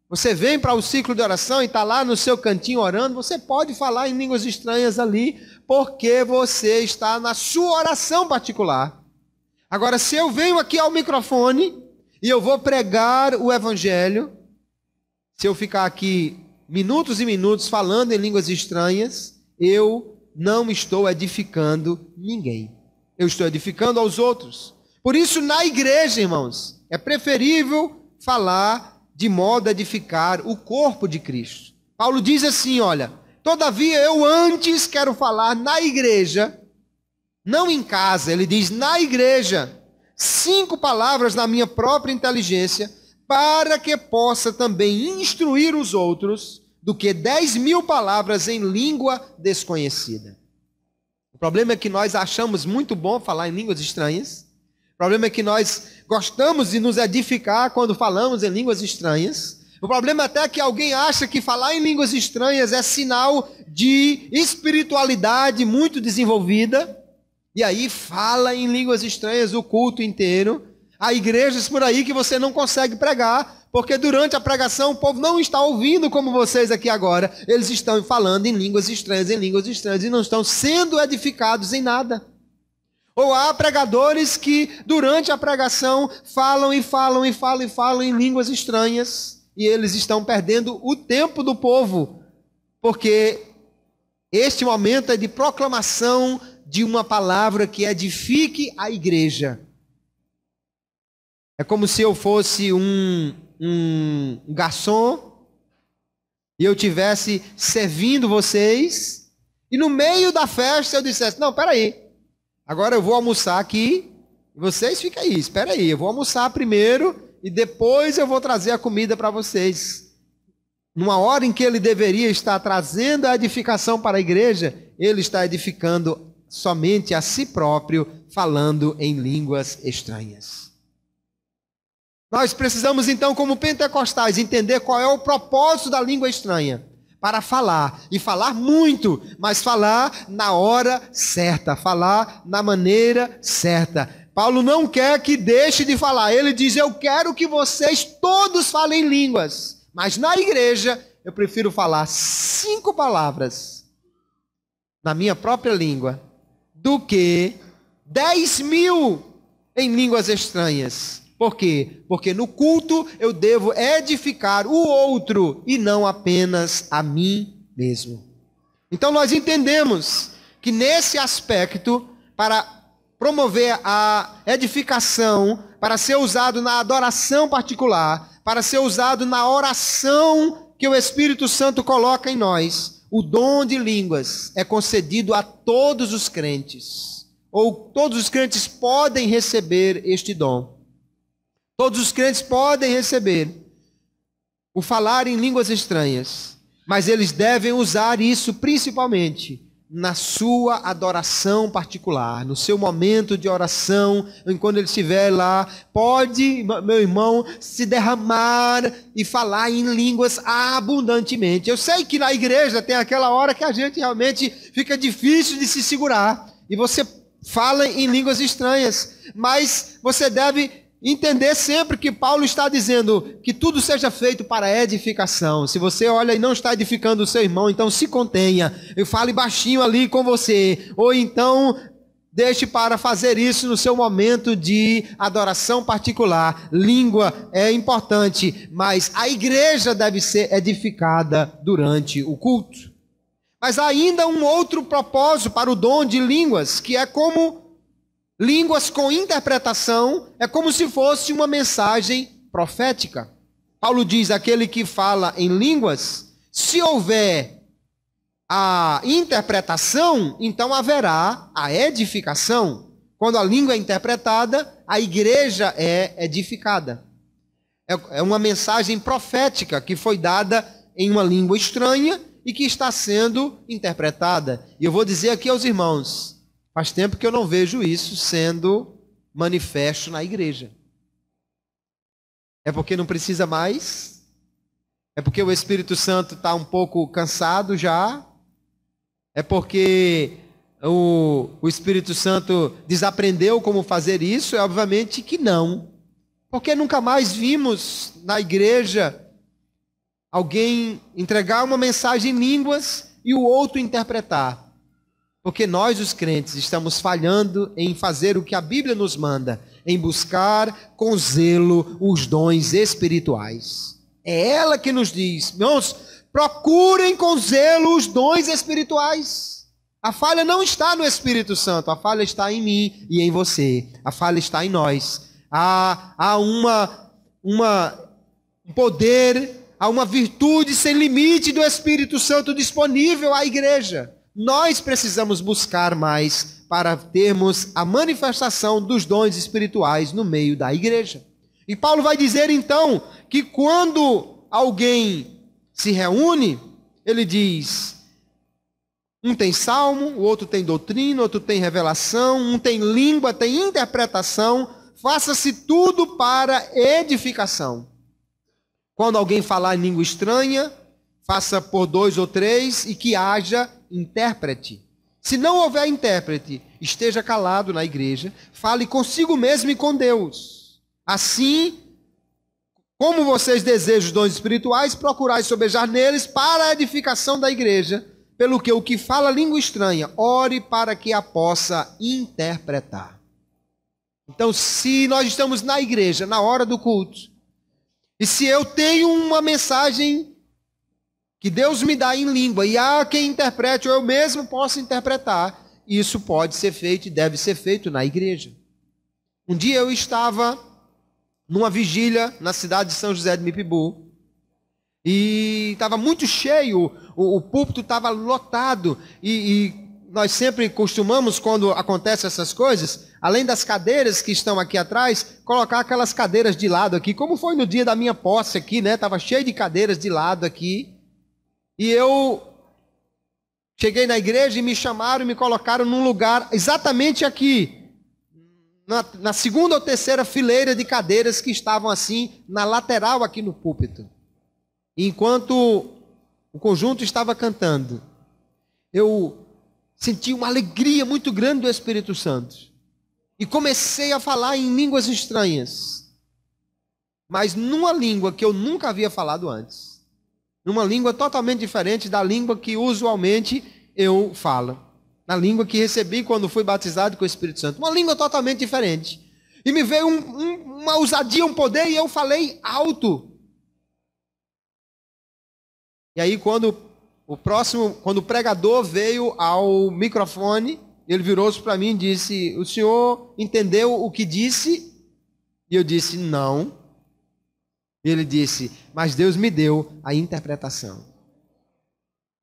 [SPEAKER 1] Você vem para o ciclo de oração e está lá no seu cantinho orando, você pode falar em línguas estranhas ali, porque você está na sua oração particular. Agora, se eu venho aqui ao microfone e eu vou pregar o evangelho, se eu ficar aqui minutos e minutos falando em línguas estranhas, eu não estou edificando ninguém. Eu estou edificando aos outros. Por isso, na igreja, irmãos, é preferível falar de modo a edificar o corpo de Cristo. Paulo diz assim, olha: todavia eu antes quero falar na igreja, não em casa. Ele diz na igreja, 5 palavras na minha própria inteligência, para que possa também instruir os outros, do que 10.000 palavras em língua desconhecida. O problema é que nós achamos muito bom falar em línguas estranhas. O problema é que nós gostamos de nos edificar quando falamos em línguas estranhas. O problema até é que alguém acha que falar em línguas estranhas é sinal de espiritualidade muito desenvolvida. E aí fala em línguas estranhas o culto inteiro. Há igrejas por aí que você não consegue pregar, porque durante a pregação o povo não está ouvindo como vocês aqui agora. Eles estão falando em línguas estranhas, e não estão sendo edificados em nada. Ou há pregadores que durante a pregação falam em línguas estranhas, e eles estão perdendo o tempo do povo, porque este momento é de proclamação de uma palavra que edifique a igreja. É como se eu fosse um garçom e eu estivesse servindo vocês, e no meio da festa eu dissesse: não, peraí, agora eu vou almoçar aqui, vocês ficam aí, espera aí, eu vou almoçar primeiro e depois eu vou trazer a comida para vocês. Numa hora em que ele deveria estar trazendo a edificação para a igreja, ele está edificando somente a si próprio, falando em línguas estranhas. Nós precisamos então, como pentecostais, entender qual é o propósito da língua estranha. Para falar, e falar muito, mas falar na hora certa, falar na maneira certa. Paulo não quer que deixe de falar, ele diz: eu quero que vocês todos falem línguas, mas na igreja eu prefiro falar 5 palavras na minha própria língua, do que 10.000 em línguas estranhas. Por quê? Porque no culto eu devo edificar o outro e não apenas a mim mesmo. Então nós entendemos que nesse aspecto, para promover a edificação, para ser usado na adoração particular, para ser usado na oração que o Espírito Santo coloca em nós, o dom de línguas é concedido a todos os crentes. Ou todos os crentes podem receber este dom. Todos os crentes podem receber o falar em línguas estranhas, mas eles devem usar isso principalmente na sua adoração particular, no seu momento de oração, enquanto ele estiver lá, pode, meu irmão, se derramar e falar em línguas abundantemente. Eu sei que na igreja tem aquela hora que a gente realmente fica difícil de se segurar, e você fala em línguas estranhas, mas você deve entender sempre que Paulo está dizendo que tudo seja feito para edificação. Se você olha e não está edificando o seu irmão, então se contenha, e fale baixinho ali com você, ou então deixe para fazer isso no seu momento de adoração particular. Língua é importante, mas a igreja deve ser edificada durante o culto. Mas há ainda um outro propósito para o dom de línguas, que é como línguas com interpretação, é como se fosse uma mensagem profética. Paulo diz: aquele que fala em línguas, se houver a interpretação, então haverá a edificação. Quando a língua é interpretada, a igreja é edificada. É uma mensagem profética que foi dada em uma língua estranha e que está sendo interpretada. E eu vou dizer aqui aos irmãos, faz tempo que eu não vejo isso sendo manifesto na igreja. É porque não precisa mais? É porque o Espírito Santo está um pouco cansado já? É porque o Espírito Santo desaprendeu como fazer isso? É obviamente que não. Porque nunca mais vimos na igreja alguém entregar uma mensagem em línguas e o outro interpretar. Porque nós, os crentes, estamos falhando em fazer o que a Bíblia nos manda, em buscar com zelo os dons espirituais. É ela que nos diz: irmãos, procurem com zelo os dons espirituais. A falha não está no Espírito Santo, a falha está em mim e em você. A falha está em nós. Há um poder, há uma virtude sem limite do Espírito Santo disponível à igreja. Nós precisamos buscar mais para termos a manifestação dos dons espirituais no meio da igreja. E Paulo vai dizer então que quando alguém se reúne, ele diz: um tem salmo, o outro tem doutrina, outro tem revelação, um tem língua, tem interpretação, faça-se tudo para edificação. Quando alguém falar em língua estranha, faça por 2 ou 3 e que haja intérprete. Se não houver intérprete, esteja calado na igreja, fale consigo mesmo e com Deus. Assim, como vocês desejam os dons espirituais, procurai sobejar neles para a edificação da igreja, pelo que o que fala língua estranha, ore para que a possa interpretar. Então, se nós estamos na igreja, na hora do culto, e se eu tenho uma mensagem que Deus me dá em língua, e há quem interprete, ou eu mesmo posso interpretar, isso pode ser feito e deve ser feito na igreja. Um dia eu estava numa vigília na cidade de São José de Mipibu, e estava muito cheio, o púlpito estava lotado, e nós sempre costumamos, quando acontecem essas coisas, além das cadeiras que estão aqui atrás, colocar aquelas cadeiras de lado aqui, como foi no dia da minha posse aqui, né? Estava cheio de cadeiras de lado aqui. E eu cheguei na igreja e me chamaram e me colocaram num lugar exatamente aqui, na segunda ou terceira fileira de cadeiras que estavam assim, na lateral aqui no púlpito. E enquanto o conjunto estava cantando, eu senti uma alegria muito grande do Espírito Santo. E comecei a falar em línguas estranhas, mas numa língua que eu nunca havia falado antes. Numa língua totalmente diferente da língua que usualmente eu falo. Na língua que recebi quando fui batizado com o Espírito Santo. Uma língua totalmente diferente. E me veio uma ousadia, um poder, e eu falei alto. E aí quando o pregador veio ao microfone, Ele virou-se para mim e disse: o senhor entendeu o que disse? E eu disse: não. Ele disse: mas Deus me deu a interpretação.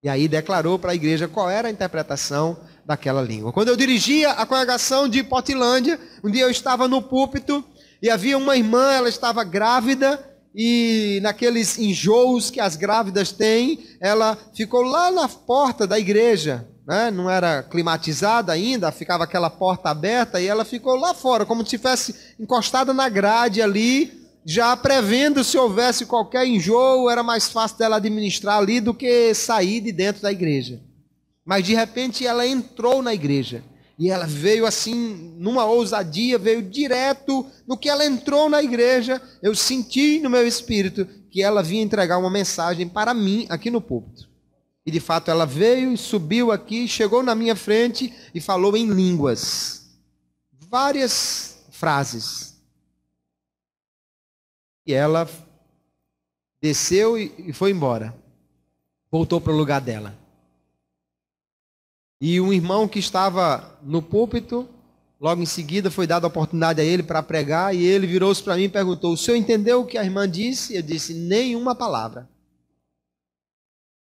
[SPEAKER 1] E aí declarou para a igreja qual era a interpretação daquela língua. Quando eu dirigia a congregação de Portilândia, um dia eu estava no púlpito e havia uma irmã, ela estava grávida, e naqueles enjoos que as grávidas têm, ela ficou lá na porta da igreja, né? Não era climatizada ainda, ficava aquela porta aberta, e ela ficou lá fora, como se estivesse encostada na grade ali, já prevendo se houvesse qualquer enjoo, era mais fácil dela administrar ali do que sair de dentro da igreja. Mas de repente ela entrou na igreja, e ela veio assim, numa ousadia, veio direto. No que ela entrou na igreja, eu senti no meu espírito que ela vinha entregar uma mensagem para mim aqui no púlpito. E de fato ela veio e subiu aqui, chegou na minha frente e falou em línguas. Várias frases. E ela desceu e foi embora. Voltou para o lugar dela. E um irmão que estava no púlpito, logo em seguida foi dada a oportunidade a ele para pregar, e ele virou-se para mim e perguntou: o senhor entendeu o que a irmã disse? Eu disse: nenhuma palavra.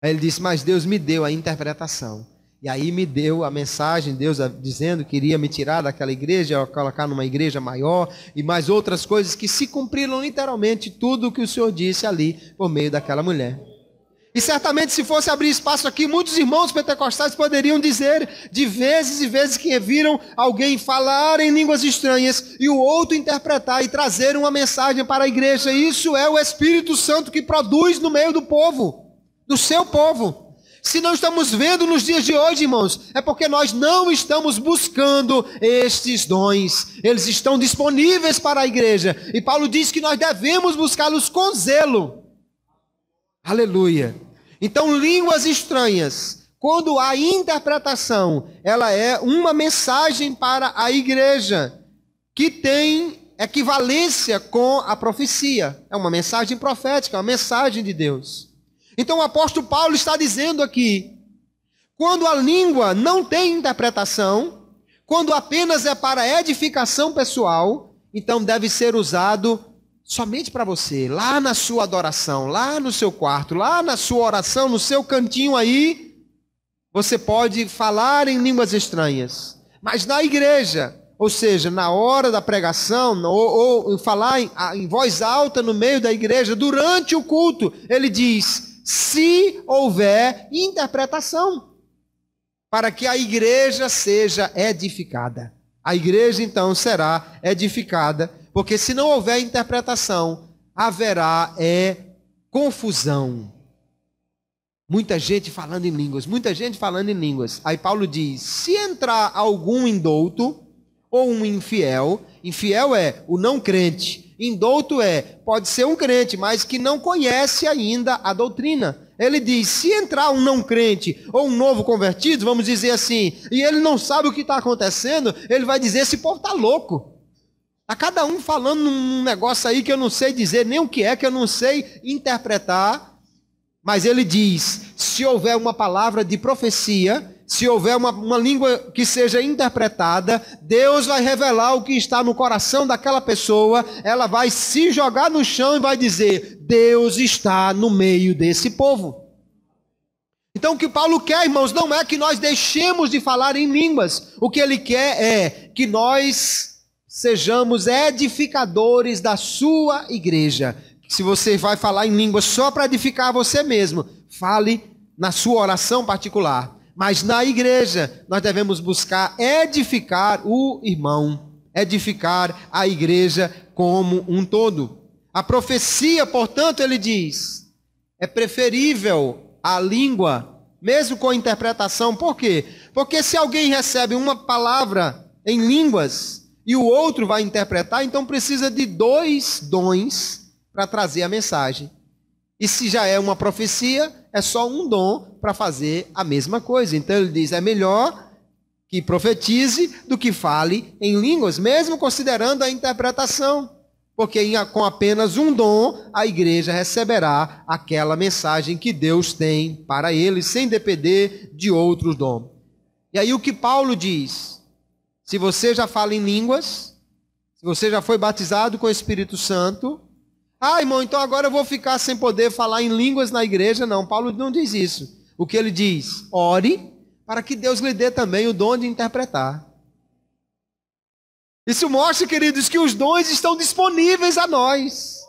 [SPEAKER 1] Aí ele disse: mas Deus me deu a interpretação. E aí me deu a mensagem, Deus dizendo que iria me tirar daquela igreja, colocar numa igreja maior, e mais outras coisas que se cumpriram literalmente tudo o que o Senhor disse ali por meio daquela mulher. E certamente, se fosse abrir espaço aqui, muitos irmãos pentecostais poderiam dizer de vezes e vezes que viram alguém falar em línguas estranhas e o outro interpretar e trazer uma mensagem para a igreja. Isso é o Espírito Santo que produz no meio do povo, do seu povo. Se não estamos vendo nos dias de hoje, irmãos, é porque nós não estamos buscando estes dons. Eles estão disponíveis para a igreja. E Paulo diz que nós devemos buscá-los com zelo. Aleluia. Então, línguas estranhas, quando a interpretação, ela é uma mensagem para a igreja, que tem equivalência com a profecia. É uma mensagem profética, uma mensagem de Deus. Então o apóstolo Paulo está dizendo aqui, quando a língua não tem interpretação, quando apenas é para edificação pessoal, então deve ser usado somente para você, lá na sua adoração, lá no seu quarto, lá na sua oração, no seu cantinho aí, você pode falar em línguas estranhas. Mas na igreja, ou seja, na hora da pregação, ou falar em voz alta no meio da igreja, durante o culto, ele diz: se houver interpretação, para que a igreja seja edificada. A igreja então será edificada, porque se não houver interpretação, haverá confusão. Muita gente falando em línguas, muita gente falando em línguas. Aí Paulo diz: se entrar algum indouto ou um infiel, infiel é o não crente, indouto pode ser um crente, mas que não conhece ainda a doutrina. Ele diz: se entrar um não crente ou um novo convertido, vamos dizer assim, e ele não sabe o que está acontecendo, ele vai dizer: esse povo está louco. Está cada um falando num negócio aí que eu não sei dizer nem o que é, que eu não sei interpretar. Mas ele diz: se houver uma palavra de profecia, se houver uma língua que seja interpretada, Deus vai revelar o que está no coração daquela pessoa, ela vai se jogar no chão e vai dizer: Deus está no meio desse povo. Então o que Paulo quer, irmãos, não é que nós deixemos de falar em línguas. O que ele quer é que nós sejamos edificadores da sua igreja. Se você vai falar em línguas só para edificar você mesmo, fale na sua oração particular. Mas na igreja, nós devemos buscar edificar o irmão, edificar a igreja como um todo. A profecia, portanto, ele diz, é preferível a língua, mesmo com interpretação. Por quê? Porque se alguém recebe uma palavra em línguas e o outro vai interpretar, então precisa de 2 dons para trazer a mensagem. E se já é uma profecia, é só um dom para fazer a mesma coisa. Então ele diz: é melhor que profetize do que fale em línguas, mesmo considerando a interpretação. Porque com apenas um dom, a igreja receberá aquela mensagem que Deus tem para ele, sem depender de outros dons. E aí o que Paulo diz? Se você já fala em línguas, se você já foi batizado com o Espírito Santo, irmão, então agora eu vou ficar sem poder falar em línguas na igreja? Não, Paulo não diz isso. O que ele diz? Ore para que Deus lhe dê também o dom de interpretar. Isso mostra, queridos, que os dons estão disponíveis a nós,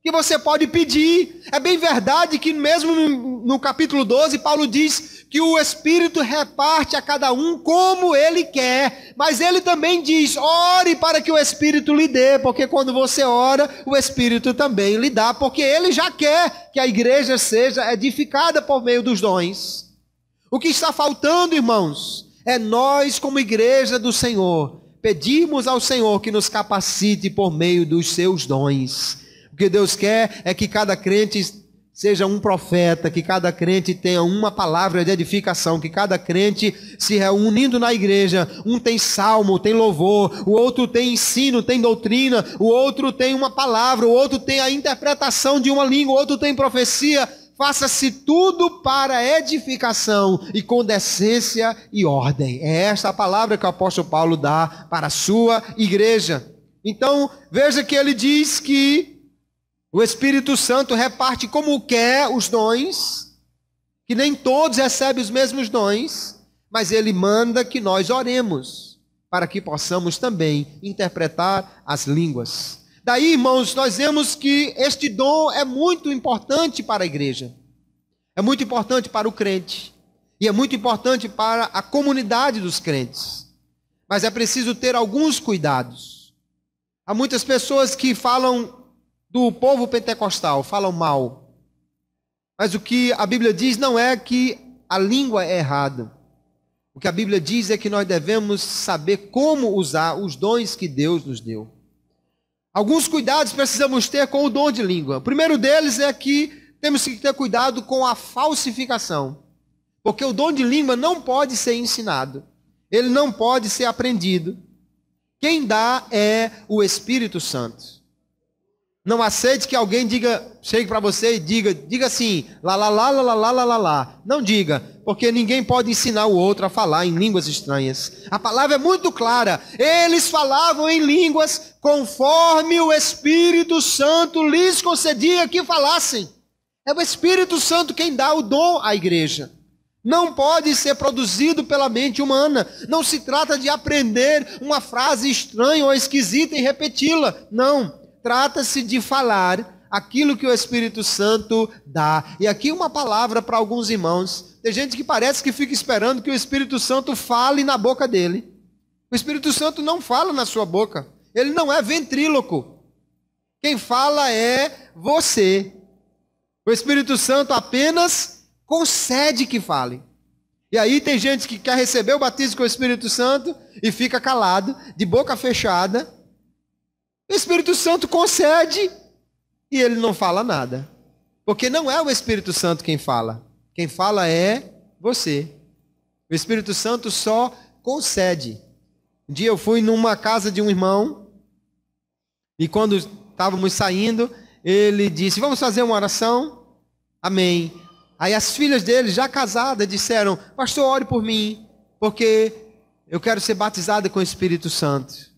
[SPEAKER 1] que você pode pedir. É bem verdade que mesmo no capítulo 12, Paulo diz que o Espírito reparte a cada um como ele quer, mas ele também diz, ore para que o Espírito lhe dê, porque quando você ora, o Espírito também lhe dá, porque ele já quer que a igreja seja edificada por meio dos dons. O que está faltando, irmãos, é nós como igreja do Senhor, pedirmos ao Senhor que nos capacite por meio dos seus dons. O que Deus quer é que cada crente seja um profeta, que cada crente tenha uma palavra de edificação, que cada crente se reunindo na igreja, um tem salmo, tem louvor, o outro tem ensino, tem doutrina, o outro tem uma palavra, o outro tem a interpretação de uma língua, o outro tem profecia. Faça-se tudo para edificação e com decência e ordem. É esta a palavra que o apóstolo Paulo dá para a sua igreja. Então, veja que ele diz que o Espírito Santo reparte como quer os dons, que nem todos recebem os mesmos dons, mas ele manda que nós oremos, para que possamos também interpretar as línguas. Daí, irmãos, nós vemos que este dom é muito importante para a igreja, é muito importante para o crente, e é muito importante para a comunidade dos crentes. Mas é preciso ter alguns cuidados. Há muitas pessoas que falam do povo pentecostal, falam mal. Mas o que a Bíblia diz não é que a língua é errada. O que a Bíblia diz é que nós devemos saber como usar os dons que Deus nos deu. Alguns cuidados precisamos ter com o dom de língua. O primeiro deles é que temos que ter cuidado com a falsificação. Porque o dom de língua não pode ser ensinado. Ele não pode ser aprendido. Quem dá é o Espírito Santo. Não aceite que alguém chegue para você e diga assim, lá, lá, lá, lá, lá, lá, lá, lá. Não diga, porque ninguém pode ensinar o outro a falar em línguas estranhas. A palavra é muito clara. Eles falavam em línguas conforme o Espírito Santo lhes concedia que falassem. É o Espírito Santo quem dá o dom à igreja. Não pode ser produzido pela mente humana. Não se trata de aprender uma frase estranha ou esquisita e repeti-la. Não. Trata-se de falar aquilo que o Espírito Santo dá. E aqui uma palavra para alguns irmãos. Tem gente que parece que fica esperando que o Espírito Santo fale na boca dele. O Espírito Santo não fala na sua boca. Ele não é ventríloco. Quem fala é você. O Espírito Santo apenas concede que fale. E aí tem gente que quer receber o batismo com o Espírito Santo e fica calado, de boca fechada. O Espírito Santo concede e ele não fala nada. Porque não é o Espírito Santo quem fala. Quem fala é você. O Espírito Santo só concede. Um dia eu fui numa casa de um irmão e quando estávamos saindo, ele disse, vamos fazer uma oração? Amém. Aí as filhas dele, já casadas, disseram, pastor, ore por mim, porque eu quero ser batizada com o Espírito Santo.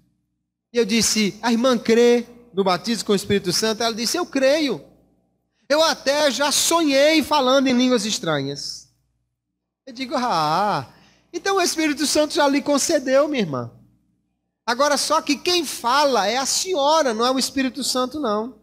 [SPEAKER 1] E eu disse, a irmã crê no batismo com o Espírito Santo? Ela disse, eu creio. Eu até já sonhei falando em línguas estranhas. Eu digo, então o Espírito Santo já lhe concedeu, minha irmã. Agora só que quem fala é a senhora, não é o Espírito Santo, não.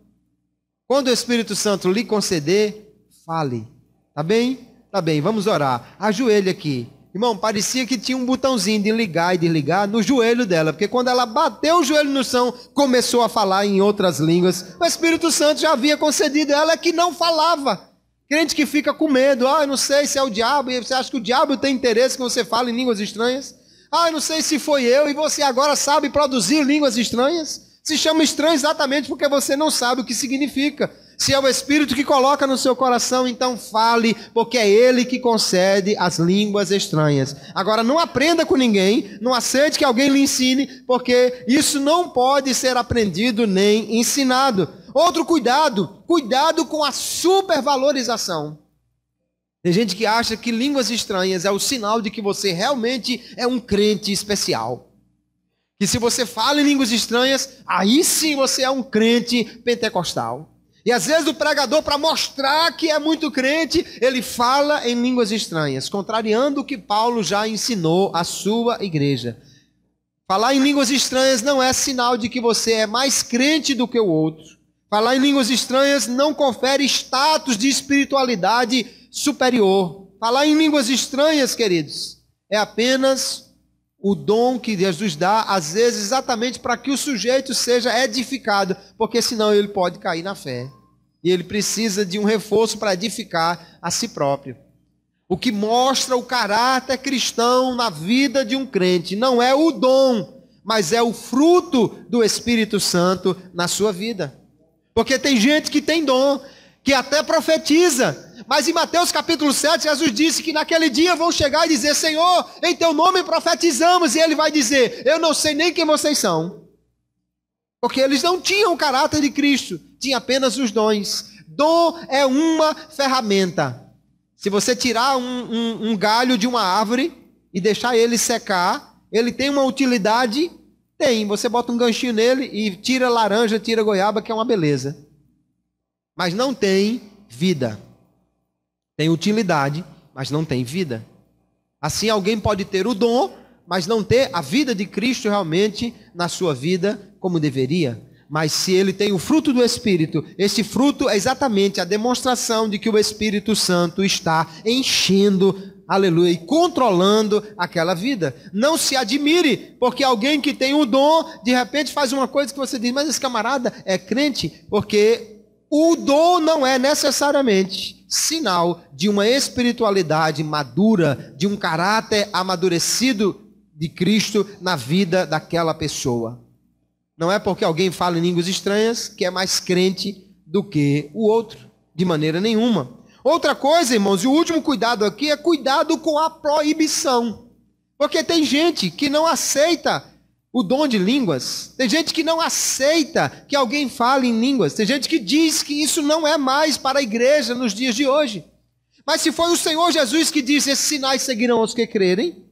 [SPEAKER 1] Quando o Espírito Santo lhe conceder, fale. Tá bem? Tá bem, vamos orar. Ajoelhe aqui. Irmão, parecia que tinha um botãozinho de ligar e desligar no joelho dela, porque quando ela bateu o joelho no chão, começou a falar em outras línguas. O Espírito Santo já havia concedido ela que não falava. Crente que fica com medo, eu não sei se é o diabo, e você acha que o diabo tem interesse que você fale em línguas estranhas? Eu não sei se foi eu, e você agora sabe produzir línguas estranhas? Se chama estranho exatamente porque você não sabe o que significa. Se é o Espírito que coloca no seu coração, então fale, porque é Ele que concede as línguas estranhas. Agora, não aprenda com ninguém, não aceite que alguém lhe ensine, porque isso não pode ser aprendido nem ensinado. Outro cuidado, cuidado com a supervalorização. Tem gente que acha que línguas estranhas é o sinal de que você realmente é um crente especial. Que se você fala em línguas estranhas, aí sim você é um crente pentecostal. E às vezes o pregador, para mostrar que é muito crente, ele fala em línguas estranhas, contrariando o que Paulo já ensinou à sua igreja. Falar em línguas estranhas não é sinal de que você é mais crente do que o outro. Falar em línguas estranhas não confere status de espiritualidade superior. Falar em línguas estranhas, queridos, é apenas o dom que Jesus dá, às vezes exatamente para que o sujeito seja edificado, porque senão ele pode cair na fé. E ele precisa de um reforço para edificar a si próprio. O que mostra o caráter cristão na vida de um crente não é o dom, mas é o fruto do Espírito Santo na sua vida. Porque tem gente que tem dom, que até profetiza, mas em Mateus capítulo 7, Jesus disse que naquele dia vão chegar e dizer: Senhor, em teu nome profetizamos, e ele vai dizer: eu não sei nem quem vocês são. Porque eles não tinham o caráter de Cristo, tinha apenas os dons. Dom é uma ferramenta. Se você tirar um galho de uma árvore e deixar ele secar, ele tem uma utilidade? Tem. Você bota um ganchinho nele e tira laranja, tira goiaba, que é uma beleza. Mas não tem vida. Tem utilidade, mas não tem vida. Assim, alguém pode ter o dom, mas não ter a vida de Cristo realmente na sua vida como deveria. Mas se ele tem o fruto do Espírito, esse fruto é exatamente a demonstração de que o Espírito Santo está enchendo, aleluia, e controlando aquela vida. Não se admire, porque alguém que tem o dom, de repente faz uma coisa que você diz: mas esse camarada é crente, porque o dom não é necessariamente sinal de uma espiritualidade madura, de um caráter amadurecido de Cristo na vida daquela pessoa. Não é porque alguém fala em línguas estranhas que é mais crente do que o outro, de maneira nenhuma. Outra coisa, irmãos, e o último cuidado aqui é cuidado com a proibição. Porque tem gente que não aceita o dom de línguas, tem gente que não aceita que alguém fale em línguas, tem gente que diz que isso não é mais para a igreja nos dias de hoje. Mas se foi o Senhor Jesus que disse: esses sinais seguirão os que crerem,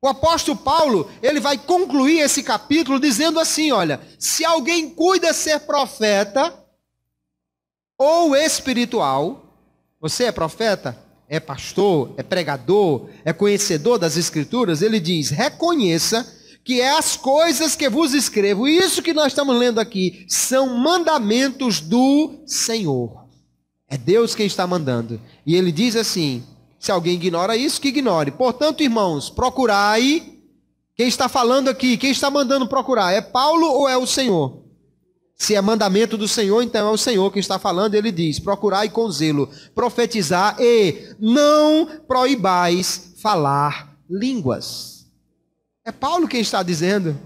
[SPEAKER 1] o apóstolo Paulo, ele vai concluir esse capítulo dizendo assim: olha, se alguém cuida ser profeta ou espiritual, você é profeta, é pastor, é pregador, é conhecedor das Escrituras, ele diz: reconheça que é as coisas que vos escrevo. E isso que nós estamos lendo aqui são mandamentos do Senhor. É Deus quem está mandando. E ele diz assim: se alguém ignora isso, que ignore. Portanto, irmãos, procurai. Quem está falando aqui, quem está mandando procurar, é Paulo ou é o Senhor? Se é mandamento do Senhor, então é o Senhor quem está falando. Ele diz: procurai com zelo, profetizar e não proibais falar línguas. É Paulo quem está dizendo.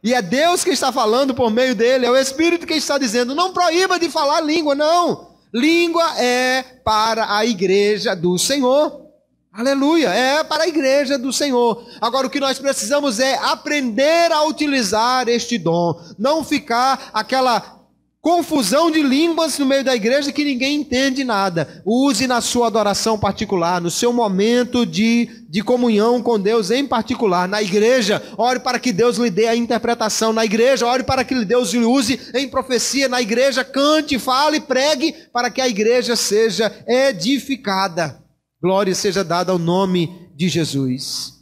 [SPEAKER 1] E é Deus quem está falando por meio dele. É o Espírito quem está dizendo: não proíba de falar língua, não. Língua é para a igreja do Senhor. Aleluia, é para a igreja do Senhor. Agora o que nós precisamos é aprender a utilizar este dom. Não ficar aquela confusão de línguas no meio da igreja que ninguém entende nada. Use na sua adoração particular, no seu momento de comunhão com Deus em particular. Na igreja, ore para que Deus lhe dê a interpretação. Na igreja, ore para que Deus lhe use em profecia. Na igreja, cante, fale, pregue, para que a igreja seja edificada. Glória seja dada ao nome de Jesus.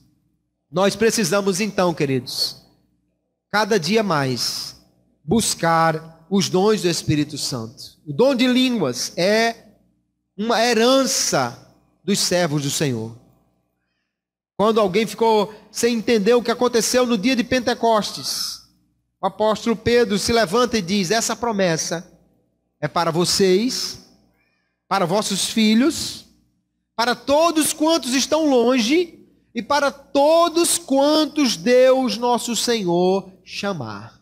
[SPEAKER 1] Nós precisamos então, queridos, cada dia mais buscar os dons do Espírito Santo. O dom de línguas é uma herança dos servos do Senhor. Quando alguém ficou sem entender o que aconteceu no dia de Pentecostes, o apóstolo Pedro se levanta e diz: essa promessa é para vocês, para vossos filhos, para todos quantos estão longe e para todos quantos Deus nosso Senhor chamar.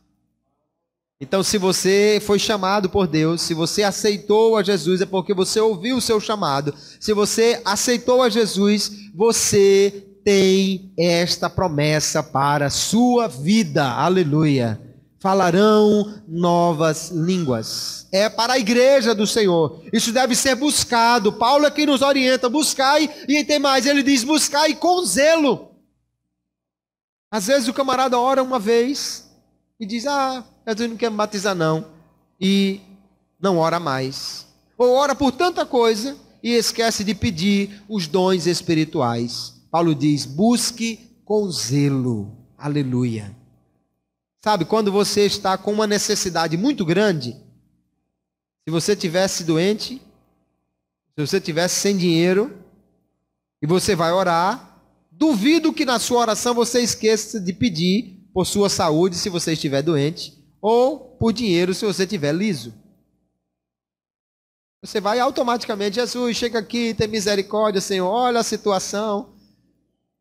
[SPEAKER 1] Então, se você foi chamado por Deus, se você aceitou a Jesus, é porque você ouviu o seu chamado. Se você aceitou a Jesus, você tem esta promessa para a sua vida. Aleluia. falarão novas línguas. É para a igreja do Senhor. Isso deve ser buscado. Paulo é quem nos orienta. Buscai, e tem mais, ele diz, buscai com zelo. Às vezes o camarada ora uma vez e diz, Jesus não quer me batizar não. E não ora mais. Ou ora por tanta coisa e esquece de pedir os dons espirituais. Paulo diz, busque com zelo. Aleluia. Sabe, quando você está com uma necessidade muito grande, se você tivesse doente, se você tivesse sem dinheiro, e você vai orar, duvido que na sua oração você esqueça de pedir por sua saúde se você estiver doente, ou por dinheiro se você estiver liso. Você vai automaticamente, Jesus, chega aqui, tem misericórdia, Senhor, olha a situação.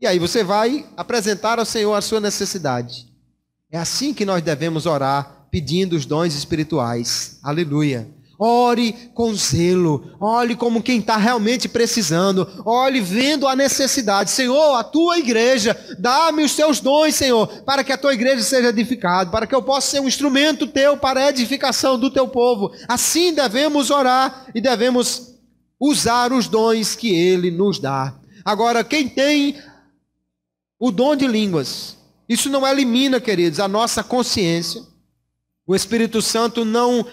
[SPEAKER 1] E aí você vai apresentar ao Senhor a sua necessidade. É assim que nós devemos orar, pedindo os dons espirituais. Aleluia. Ore com zelo. Ore como quem está realmente precisando. Ore vendo a necessidade. Senhor, a tua igreja, dá-me os teus dons, Senhor, para que a tua igreja seja edificada, para que eu possa ser um instrumento teu para a edificação do teu povo. Assim devemos orar e devemos usar os dons que Ele nos dá. Agora, quem tem o dom de línguas, isso não elimina, queridos, a nossa consciência. O Espírito Santo não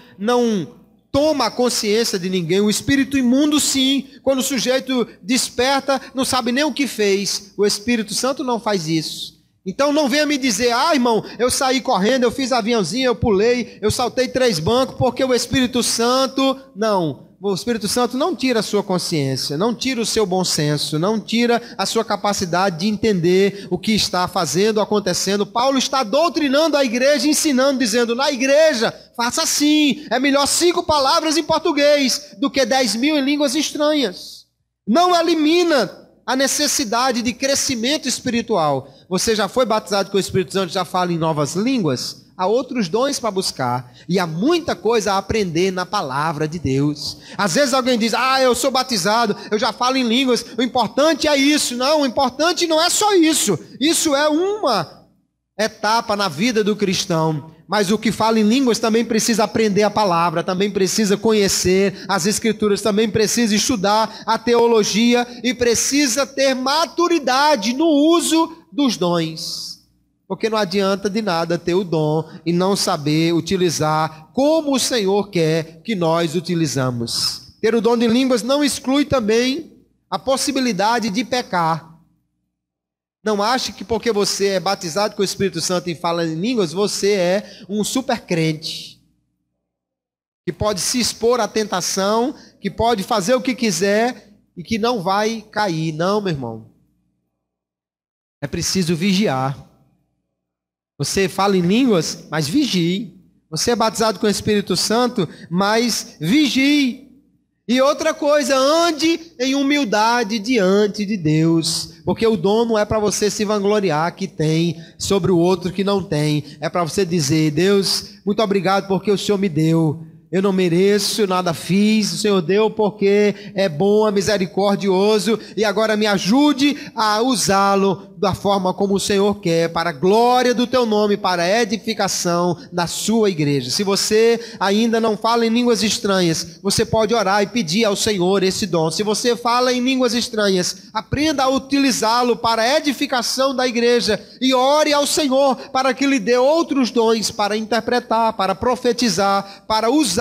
[SPEAKER 1] toma a consciência de ninguém. O espírito imundo, sim. Quando o sujeito desperta, não sabe nem o que fez. O Espírito Santo não faz isso. Então não venha me dizer, irmão, eu saí correndo, eu fiz aviãozinho, eu pulei, eu saltei 3 bancos, porque o Espírito Santo... Não. O Espírito Santo não tira a sua consciência, não tira o seu bom senso, não tira a sua capacidade de entender o que está fazendo, acontecendo. Paulo está doutrinando a igreja, ensinando, dizendo, na igreja, faça assim, é melhor 5 palavras em português do que 10.000 em línguas estranhas. Não elimina a necessidade de crescimento espiritual. Você já foi batizado com o Espírito Santo, já fala em novas línguas? Há outros dons para buscar. E há muita coisa a aprender na palavra de Deus. Às vezes alguém diz, eu sou batizado, eu já falo em línguas, o importante é isso. Não, o importante não é só isso. Isso é uma etapa na vida do cristão. Mas o que fala em línguas também precisa aprender a palavra, também precisa conhecer as Escrituras, também precisa estudar a teologia e precisa ter maturidade no uso dos dons. Porque não adianta de nada ter o dom e não saber utilizar como o Senhor quer que nós utilizamos. Ter o dom de línguas não exclui também a possibilidade de pecar. Não ache que porque você é batizado com o Espírito Santo e fala em línguas, você é um super crente. Que pode se expor à tentação, que pode fazer o que quiser e que não vai cair. Não, meu irmão. É preciso vigiar. Você fala em línguas, mas vigie. Você é batizado com o Espírito Santo, mas vigie. E outra coisa, ande em humildade diante de Deus. Porque o dom não é para você se vangloriar que tem sobre o outro que não tem. É para você dizer, Deus, muito obrigado porque o Senhor me deu. Eu não mereço, nada fiz, o Senhor deu porque é bom, é misericordioso, e agora me ajude a usá-lo da forma como o Senhor quer, para a glória do teu nome, para a edificação da sua igreja. Se você ainda não fala em línguas estranhas, você pode orar e pedir ao Senhor esse dom. Se você fala em línguas estranhas, aprenda a utilizá-lo para a edificação da igreja e ore ao Senhor para que lhe dê outros dons para interpretar, para profetizar, para usar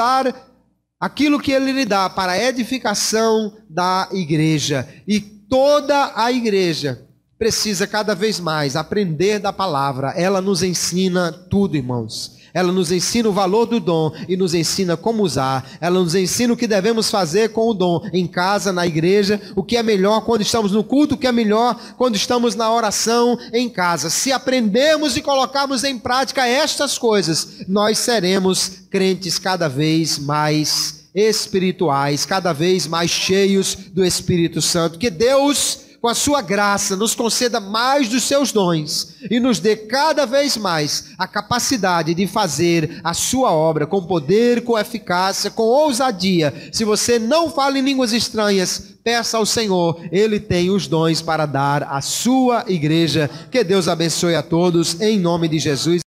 [SPEAKER 1] aquilo que Ele lhe dá para a edificação da igreja. E toda a igreja precisa cada vez mais aprender da palavra. Ela nos ensina tudo, irmãos. Ela nos ensina o valor do dom e nos ensina como usar. Ela nos ensina o que devemos fazer com o dom em casa, na igreja, o que é melhor quando estamos no culto, o que é melhor quando estamos na oração em casa. Se aprendermos e colocarmos em prática estas coisas, nós seremos crentes cada vez mais espirituais, cada vez mais cheios do Espírito Santo. Que Deus, com a sua graça, nos conceda mais dos seus dons e nos dê cada vez mais a capacidade de fazer a sua obra com poder, com eficácia, com ousadia. Se você não fala em línguas estranhas, peça ao Senhor, Ele tem os dons para dar à sua igreja. Que Deus abençoe a todos, em nome de Jesus.